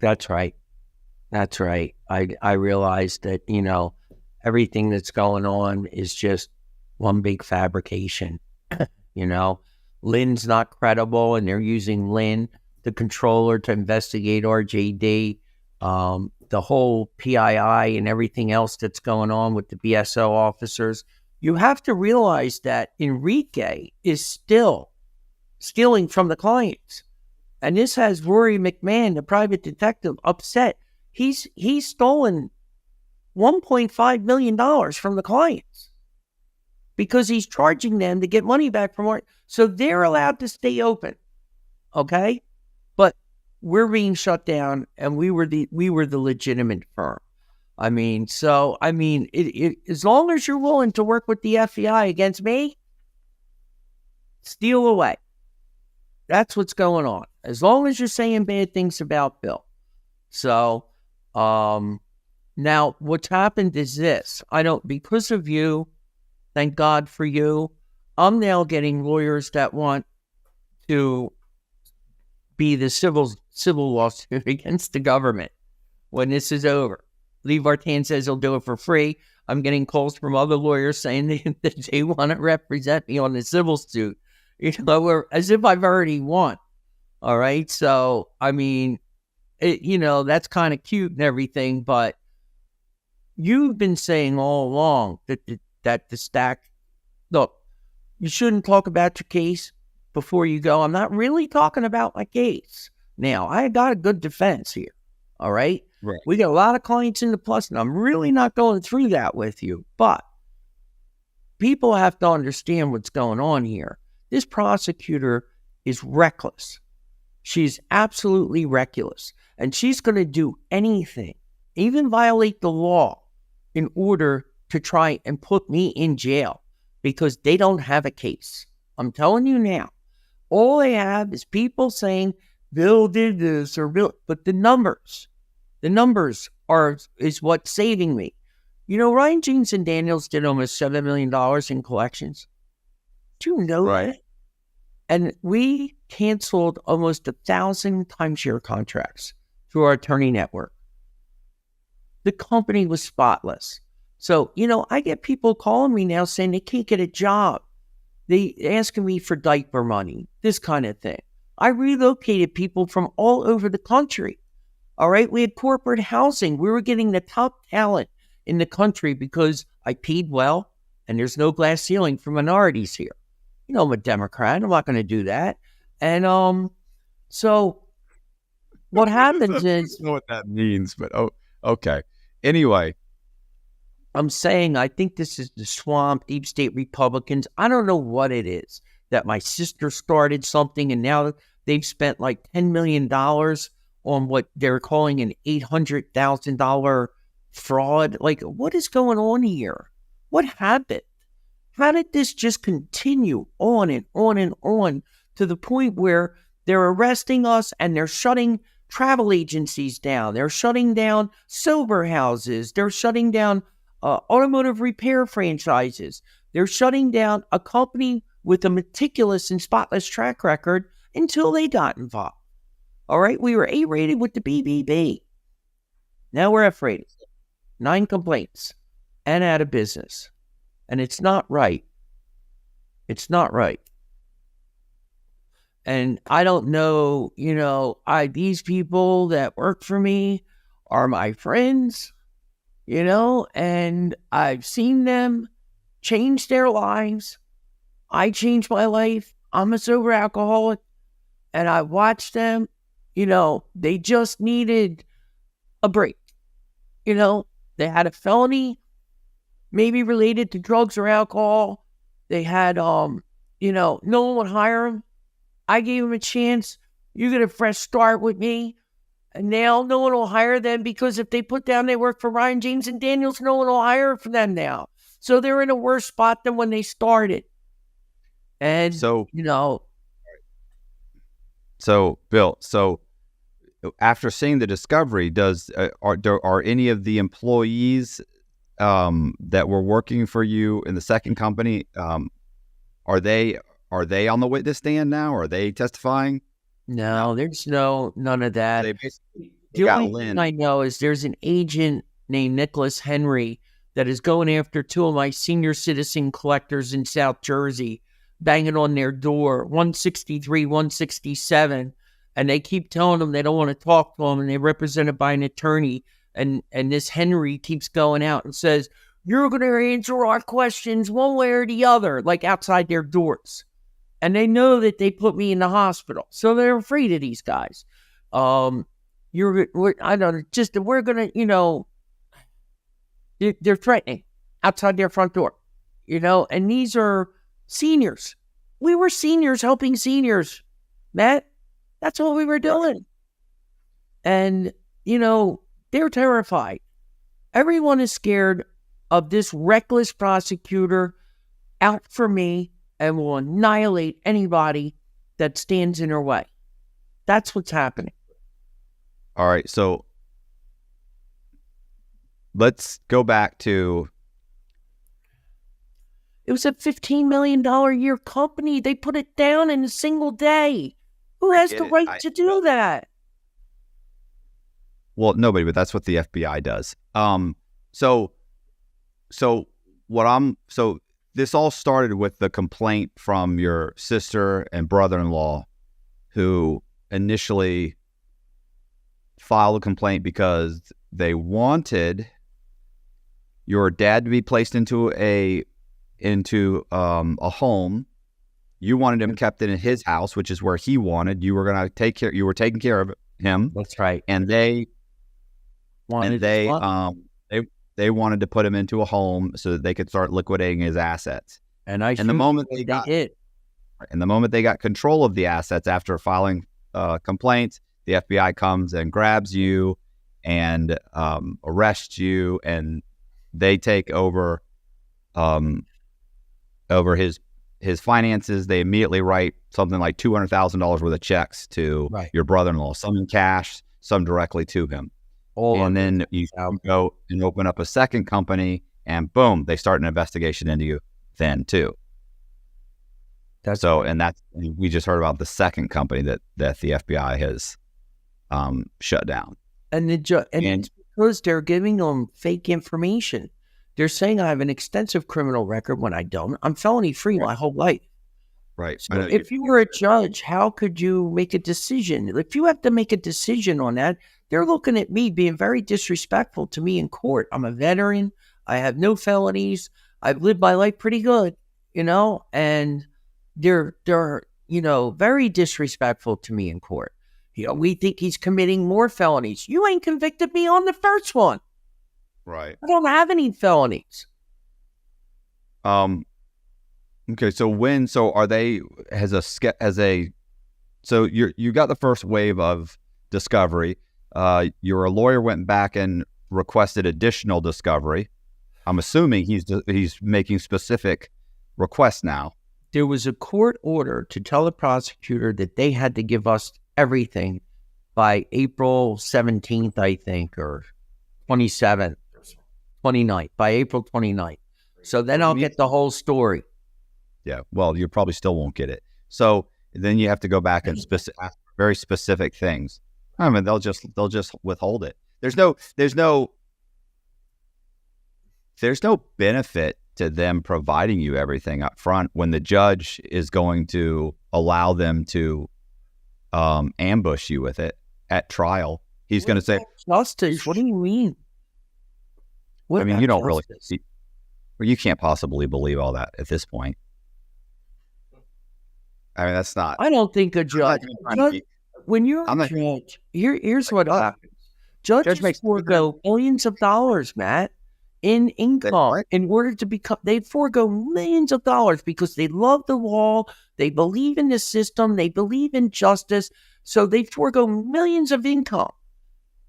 That's right. I realized that everything that's going on is just one big fabrication. Lynn's not credible, and they're using Lynn, the controller, to investigate RJD. The whole PII and everything else that's going on with the BSO officers. You have to realize that Enrique is still stealing from the clients. And this has Rory McMahon, the private detective, upset. He's stolen $1.5 million from the clients because he's charging them to get money back from art. So they're allowed to stay open, okay? But we're being shut down, and we were the legitimate firm. As long as you're willing to work with the FBI against me, steal away. That's what's going on. As long as you're saying bad things about Bill. So, now what's happened is this. Because of you, thank God for you, I'm now getting lawyers that want to be the civil lawsuit against the government when this is over. Lee Vartan says he'll do it for free. I'm getting calls from other lawyers saying that they want to represent me on the civil suit. As if I've already won. All right. So, that's kind of cute and everything, but, you've been saying all along that the stack, look, you shouldn't talk about your case before you go. I'm not really talking about my case. Now, I got a good defense here, all right? Right. We got a lot of clients in the plus, and I'm really not going through that with you. But people have to understand what's going on here. This prosecutor is reckless. She's absolutely reckless. And she's going to do anything, even violate the law, in order to try and put me in jail because they don't have a case. I'm telling you now. All they have is people saying, Bill did this or Bill, but the numbers is what's saving me. You know, Ryan James and Daniels did almost $7 million in collections. Do you know that? And we canceled almost 1,000 timeshare contracts through our attorney network. The company was spotless. So, you know, I get people calling me now saying they can't get a job. They asking me for diaper money, this kind of thing. I relocated people from all over the country. All right. We had corporate housing. We were getting the top talent in the country because I peed well and there's no glass ceiling for minorities here. You know, I'm a Democrat. I'm not going to do that. And so what happens is... I don't know what that means, but okay. Anyway. I'm saying I think this is the swamp, deep state Republicans. I don't know what it is that my sister started something and now they've spent like $10 million on what they're calling an $800,000 fraud. Like, what is going on here? What happened? How did this just continue on and on and on to the point where they're arresting us and they're shutting travel agencies down? They're shutting down sober houses. They're shutting down automotive repair franchises. They're shutting down a company with a meticulous and spotless track record until they got involved. All right, we were A-rated with the BBB. Now we're F-rated. 9 complaints and out of business. And it's not right. It's not right. And I don't know, you know, these people that work for me are my friends. You know, and I've seen them change their lives. I changed my life. I'm a sober alcoholic. And I watched them, you know, they just needed a break. You know, they had a felony, maybe related to drugs or alcohol. They had, you know, no one would hire them. I gave them a chance. You get a fresh start with me. And now no one will hire them because if they put down they work for Ryan James and Daniels, no one will hire for them now. So they're in a worse spot than when they started. And, so, you know. So, Bill, after seeing the discovery, are any of the employees that were working for you in the second company, are they on the witness stand now? Are they testifying? No, there's none of that. They basically the only thing I know is there's an agent named Nicholas Henry that is going after 2 of my senior citizen collectors in South Jersey, banging on their door, 163, 167, and they keep telling them they don't want to talk to them, and they're represented by an attorney, and this Henry keeps going out and says, you're going to answer our questions one way or the other, like outside their doors. And they know that they put me in the hospital. So they're afraid of these guys. We're going to, you know, they're threatening outside their front door, you know, and these are seniors. We were seniors helping seniors, Matt. That's what we were doing. And, you know, they're terrified. Everyone is scared of this reckless prosecutor out for me and will annihilate anybody that stands in her way. That's what's happening. All right, so let's go back to... It was a $15 million a year company. They put it down in a single day. Who has the right to do that? Well, nobody, but that's what the FBI does. So this all started with the complaint from your sister and brother-in-law who initially filed a complaint because they wanted your dad to be placed into a home. You wanted him kept in his house, which is where he wanted. You were going to take care. You were taking care of him. That's right. And they Wanted they wanted to put him into a home so that they could start liquidating his assets. and the moment they got it. And the moment they got control of the assets after filing complaints, the FBI comes and grabs you and arrests you, and they take over his finances. They immediately write something like $200,000 worth of checks to your brother-in-law, some in cash, some directly to him. And then you go and open up a second company, and boom, they start an investigation into you then too. We just heard about the second company that the FBI has shut down. And it's because they're giving them fake information. They're saying I have an extensive criminal record when I don't. I'm felony free my whole life. Right. So if you were a judge, how could you make a decision? If you have to make a decision on that, they're looking at me being very disrespectful to me in court. I'm a veteran. I have no felonies. I've lived my life pretty good, and they're very disrespectful to me in court. We think he's committing more felonies. You ain't convicted me on the first one. Right. I don't have any felonies. Okay. So are they so you got the first wave of discovery. Your lawyer went back and requested additional discovery. I'm assuming he's making specific requests now. There was a court order to tell the prosecutor that they had to give us everything by April 17th, I think, or 27th, 29th, by April 29th. So then I'll get the whole story. Yeah, well, you probably still won't get it. So then you have to go back and ask very specific things. I mean, they'll just withhold it. There's no benefit to them providing you everything up front when the judge is going to allow them to ambush you with it at trial. He's going to say, justice. What do you mean? I mean, you don't really see, or you can't possibly believe all that at this point. I mean, that's not. I don't think a judge. When you're a judge, here's what happens. Judges forego millions of dollars, Matt, in income in order to become. They forego millions of dollars because they love the law, they believe in the system, they believe in justice. So they forego millions of income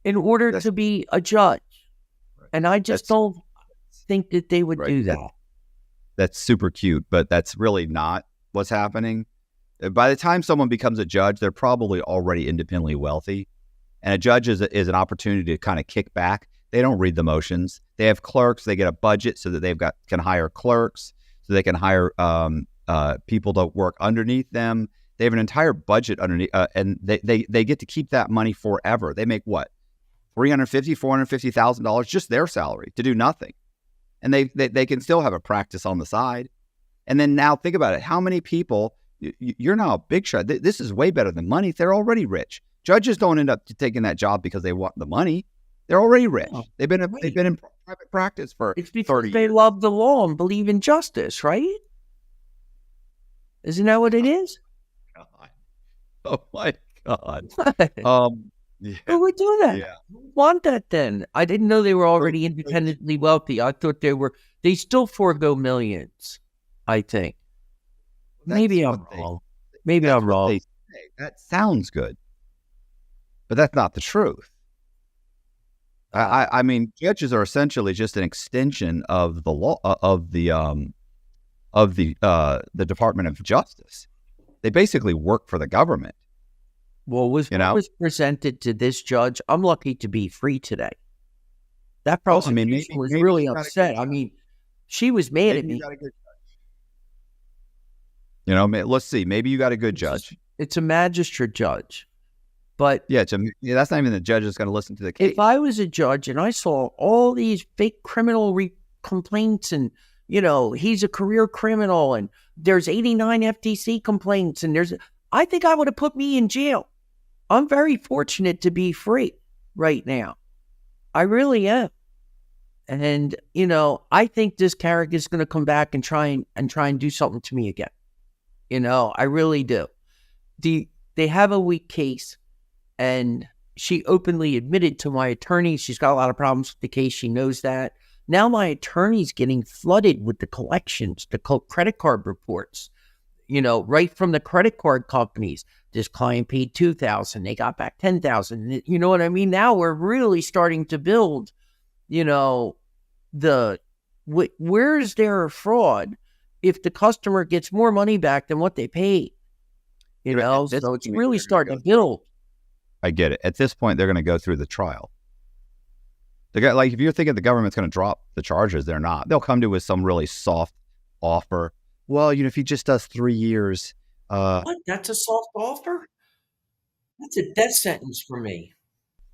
in order to be a judge. And I just don't think that they would do that. That's super cute, but that's really not what's happening. By the time someone becomes a judge, they're probably already independently wealthy. And a judge is an opportunity to kind of kick back. They don't read the motions. They have clerks. They get a budget so that can hire clerks, so they can hire people to work underneath them. They have an entire budget underneath, and they get to keep that money forever. They make what? $350,000, $450,000 just their salary to do nothing. And they can still have a practice on the side. And then now think about it. How many people, you're now a big shot. This is way better than money. They're already rich. Judges don't end up taking that job because they want the money. They're already rich. They've been in private practice for 30 years. They love the law and believe in justice, right? Isn't that what it is? Oh my God. Yeah. Who would do that? Yeah. Who would want that then? I didn't know they were already independently wealthy. I thought they still forego millions, I think. Maybe I'm wrong. Maybe I'm wrong. That sounds good, but that's not the truth. I mean, judges are essentially just an extension of the law of the Department of Justice. They basically work for the government. Well, was presented to this judge. I'm lucky to be free today. That prosecution was really upset. I mean, she was mad at me. Let's see. Maybe you got a good judge. It's a magistrate judge. But that's not even the judge that's going to listen to the case. If I was a judge and I saw all these fake criminal complaints and, he's a career criminal and there's 89 FTC complaints and I think I would have put me in jail. I'm very fortunate to be free right now. I really am. And, you know, I think this character is going to come back and try and do something to me again. You know, I really do. They have a weak case, and she openly admitted to my attorney she's got a lot of problems with the case. She knows that. Now my attorney's getting flooded with the collections, the credit card reports, you know, right from the credit card companies. This client paid $2,000, they got back $10,000. You know what I mean? Now we're really starting to build, you know, where is there a fraud if the customer gets more money back than what they paid? You know, so it's really starting to build. I get it. At this point, they're going to go through the trial. The guy, like, if you're thinking the government's going to drop the charges, they're not. They'll come to with some really soft offer. Well, you know, if he just does 3 years. What? That's a soft offer? That's a death sentence for me.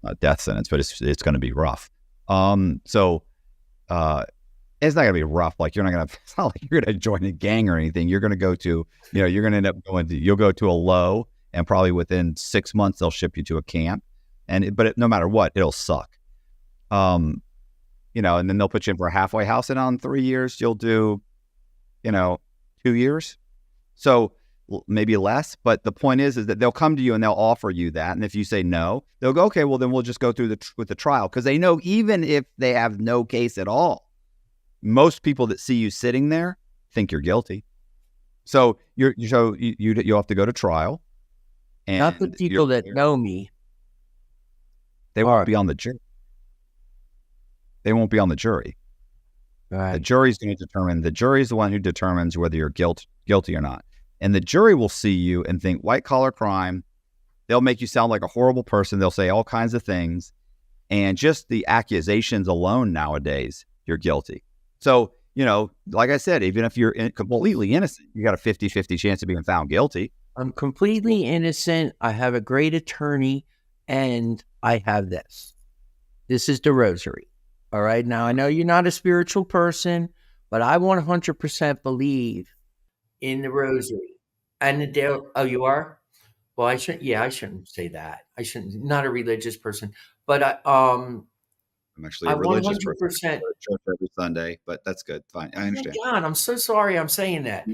A death sentence, but it's going to be rough. So it's not going to be rough. Like, you're not going to, it's not like you're going to join a gang or anything. You're going to go to, you know, you're going to end up you'll go to a low, and probably within 6 months, they'll ship you to a camp. But no matter what, it'll suck. You know, and then they'll put you in for a halfway house, and on 3 years, you'll do, you know, 2 years. So maybe less, but the point is that they'll come to you and they'll offer you that. And if you say no, they'll go, okay, well, then we'll just go through with the trial. Because they know even if they have no case at all, most people that see you sitting there think you're guilty. So you'll have to go to trial. And not the people that know me. They won't be on the jury. They won't be on the jury. Right. The jury's going to determine. The jury is the one who determines whether you're guilty or not. And the jury will see you and think white collar crime. They'll make you sound like a horrible person. They'll say all kinds of things. And just the accusations alone nowadays, you're guilty. So, you know, like I said, even if you're completely innocent, you got a 50-50 chance of being found guilty. I'm completely innocent. I have a great attorney, and I have this. This is the rosary. All right. Now, I know you're not a spiritual person, but I 100% believe in the rosary. And the day, oh, you are? Well, I shouldn't say that. I shouldn't, not a religious person, but I'm actually a religious 100%. person. I go to church every Sunday, but that's good. Fine. I understand. Oh God, I'm so sorry I'm saying that.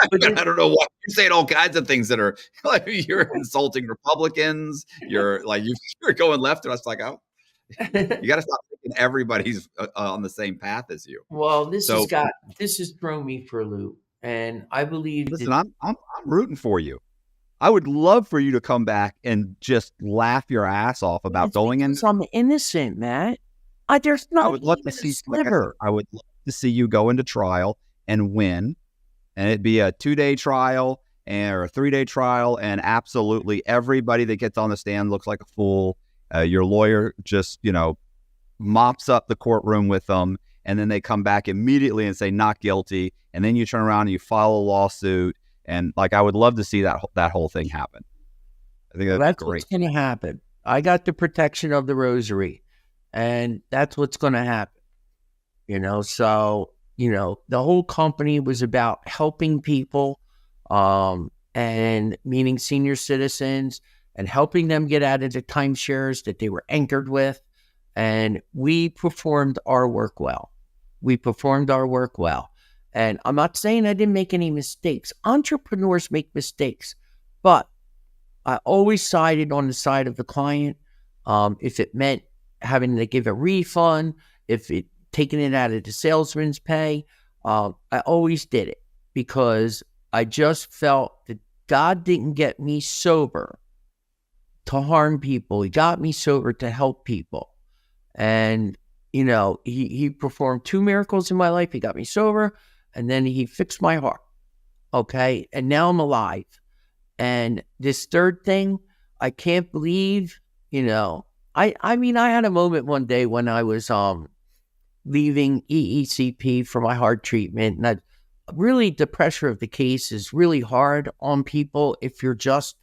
But I don't know why you're saying all kinds of things that are like you're insulting Republicans. You're like, you're going left, and I was like, oh, you got to stop thinking everybody's on the same path as you. Well, this has thrown me for a loop, and I believe. Listen, I'm rooting for you. I would love for you to come back and just laugh your ass off about going in. I'm innocent, Matt. There's not. I would love to see. I would love to see you go into trial and win, and it'd be a 2-day trial or a 3-day trial, and absolutely everybody that gets on the stand looks like a fool. Your lawyer just, you know, mops up the courtroom with them, and then they come back immediately and say not guilty, and then you turn around and you file a lawsuit, and like I would love to see that whole thing happen. I think that's great. What's going to happen. I got the protection of the rosary, and that's what's going to happen. You know, so you know the whole company was about helping people, and meaning senior citizens, and helping them get out of the timeshares that they were anchored with. And we performed our work well. And I'm not saying I didn't make any mistakes. Entrepreneurs make mistakes. But I always sided on the side of the client. If it meant having to give a refund, if it taking it out of the salesman's pay, I always did it. Because I just felt that God didn't get me sober to harm people. He got me sober to help people. And, you know, he performed 2 miracles in my life. He got me sober, and then he fixed my heart. Okay. And now I'm alive. And this third thing, I can't believe, you know, I mean, I had a moment one day when I was leaving EECP for my heart treatment. And really, the pressure of the case is really hard on people if you're just,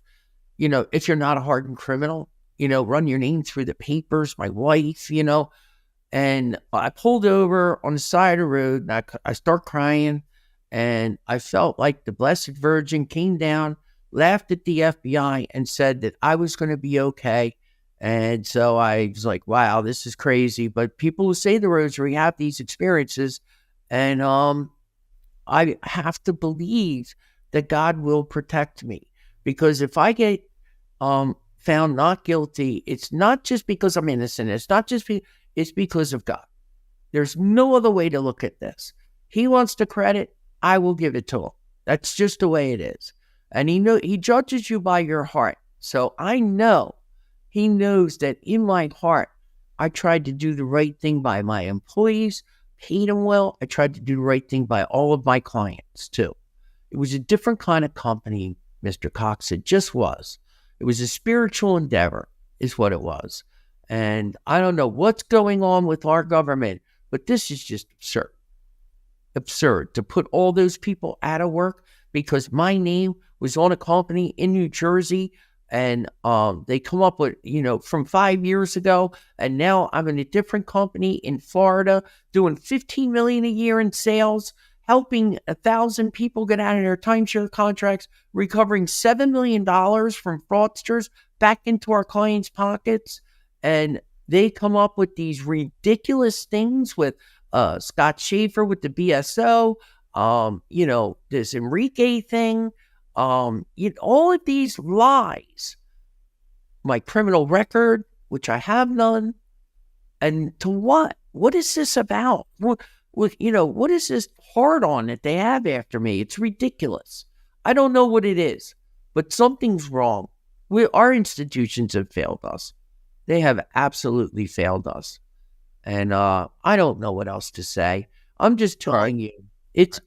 you know, if you're not a hardened criminal, you know, run your name through the papers, my wife, you know. And I pulled over on the side of the road, and I start crying, and I felt like the Blessed Virgin came down, laughed at the FBI, and said that I was going to be okay, And so I was like, wow, this is crazy. But people who say the rosary have these experiences. And I have to believe that God will protect me. Because if I get found not guilty, it's not just because I'm innocent. It's not just it's because of God. There's no other way to look at this. He wants the credit, I will give it to him. That's just the way it is. And he judges you by your heart. So I know he knows that in my heart, I tried to do the right thing by my employees, paid them well. I tried to do the right thing by all of my clients too. It was a different kind of company, Mr. Cox. It just was. It was a spiritual endeavor is what it was. And I don't know what's going on with our government, but this is just absurd. Absurd to put all those people out of work because my name was on a company in New Jersey, and they come up with, from 5 years ago, and now I'm in a different company in Florida doing $15 million a year in sales, helping 1,000 people get out of their timeshare contracts, recovering $7 million from fraudsters back into our clients' pockets. And they come up with these ridiculous things with Scott Schaefer with the BSO, this Enrique thing, all of these lies. My criminal record, which I have none. And to what? What is this about? What is this hard on that they have after me? It's ridiculous. I don't know what it is, but something's wrong. Our institutions have failed us. They have absolutely failed us. And I don't know what else to say. I'm just telling you, it's,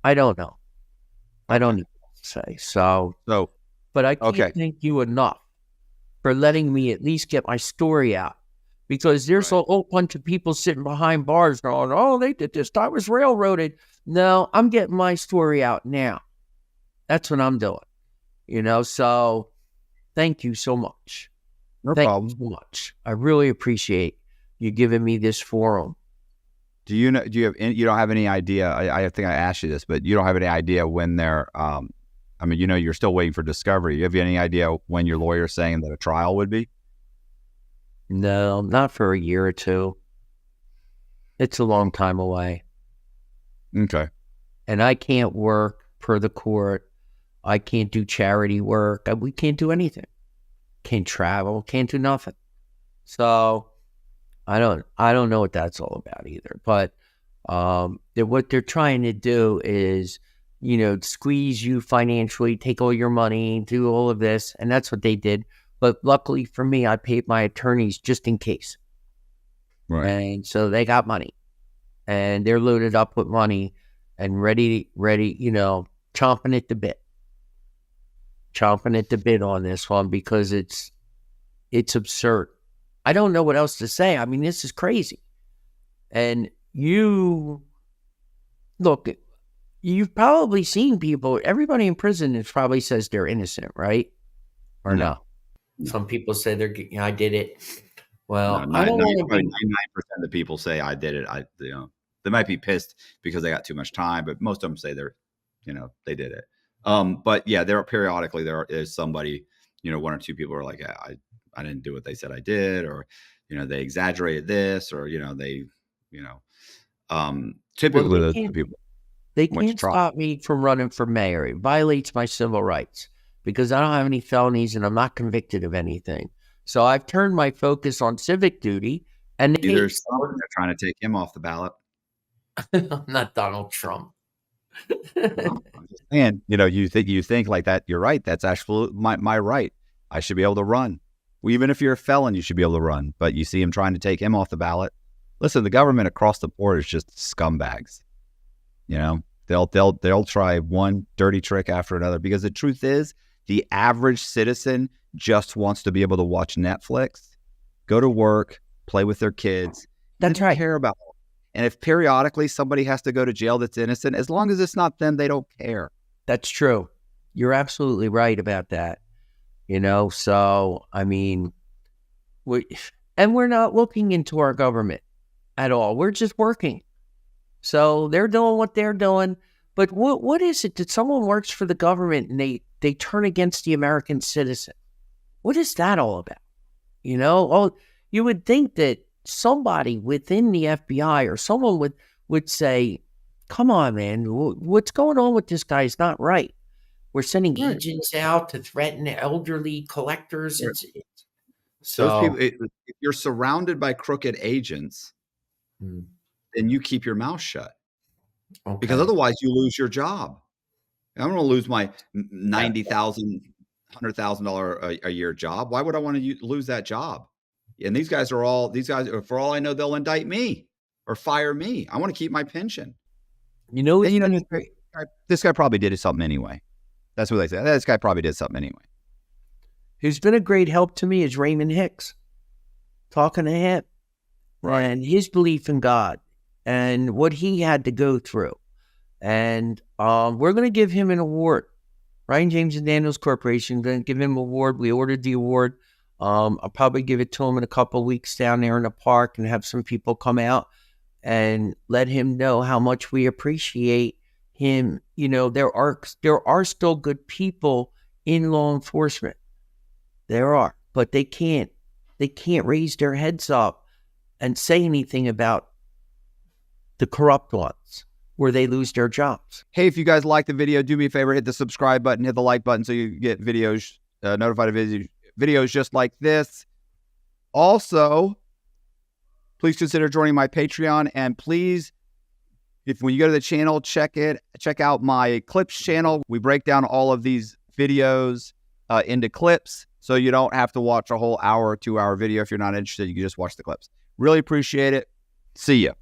I don't know. I don't know what to say. So, but I can't thank you enough for letting me at least get my story out. Because there's a whole bunch of people sitting behind bars going, oh, they did this. I was railroaded. No, I'm getting my story out now. That's what I'm doing. So thank you so much. No problem. Thank you so much. I really appreciate you giving me this forum. Do you don't have any idea? I think I asked you this, but you don't have any idea when they're, you're still waiting for discovery. You have any idea when your lawyer's saying that a trial would be? No, not for a year or two. It's a long time away. Okay. And I can't work per the court. I can't do charity work. We can't do anything. Can't travel. Can't do nothing. So I don't know what that's all about either. But what they're trying to do is, squeeze you financially, take all your money, do all of this. And that's what they did. But luckily for me, I paid my attorneys just in case. Right. And so they got money. And they're loaded up with money and ready, chomping at the bit. Chomping at the bit on this one because it's absurd. I don't know what else to say. I mean, this is crazy. And you've probably seen people, everybody in prison probably says they're innocent, right? Or no? Some people say I did it. Well, no, I don't know. 99% of the people say I did it. They might be pissed because they got too much time, but most of them say they did it. But yeah, there is somebody, one or two people are like, I didn't do what they said I did, or, they exaggerated this, or, typically those people. They can't stop me from running for mayor. It violates my civil rights because I don't have any felonies and I'm not convicted of anything. So I've turned my focus on civic duty. And they're trying to take him off the ballot. I'm not Donald Trump. And you think like that. You're right. That's actually my right. I should be able to run. Well, even if you're a felon, you should be able to run. But you see him trying to take him off the ballot. Listen, the government across the board is just scumbags. They'll try one dirty trick after another because the truth is, the average citizen just wants to be able to watch Netflix, go to work, play with their kids. That's right. Care about it. And if periodically somebody has to go to jail that's innocent, as long as it's not them, they don't care. That's true. You're absolutely right about that. So, I mean, we're not looking into our government at all. We're just working. So they're doing what they're doing. But what is it that someone works for the government and they turn against the American citizen? What is that all about? Oh, you would think that somebody within the FBI or someone would say, come on, man, what's going on with this guy is not right. We're sending Right. agents out to threaten elderly collectors. Right. Those So, people, if you're surrounded by crooked agents, mm, then you keep your mouth shut because okay. otherwise you lose your job. I'm going to lose my $90,000, $100,000 a year job. Why would I want to lose that job? And these guys, for all I know, they'll indict me or fire me. I want to keep my pension. You know, And it's been this guy probably did something anyway. That's what they say. This guy probably did something anyway. who's been a great help to me is Raymond Hicks. Talking to him, Right. and his belief in God and what he had to go through. And we're going to give him an award. Ryan James and Daniels Corporation going to give him an award. We ordered the award. I'll probably give it to him in a couple of weeks down there in the park and have some people come out and let him know how much we appreciate him. There are still good people in law enforcement. There are, but they can't raise their heads up and say anything about the corrupt ones where they lose their jobs. Hey, if you guys like the video, do me a favor, hit the subscribe button, hit the like button so you get videos, notified of videos just like this. Also, please consider joining my Patreon, and please, when you go to the channel, check out my clips channel. We break down all of these videos into clips, so you don't have to watch a whole hour or 2 hour video. If you're not interested, you can just watch the clips. Really appreciate it. See ya.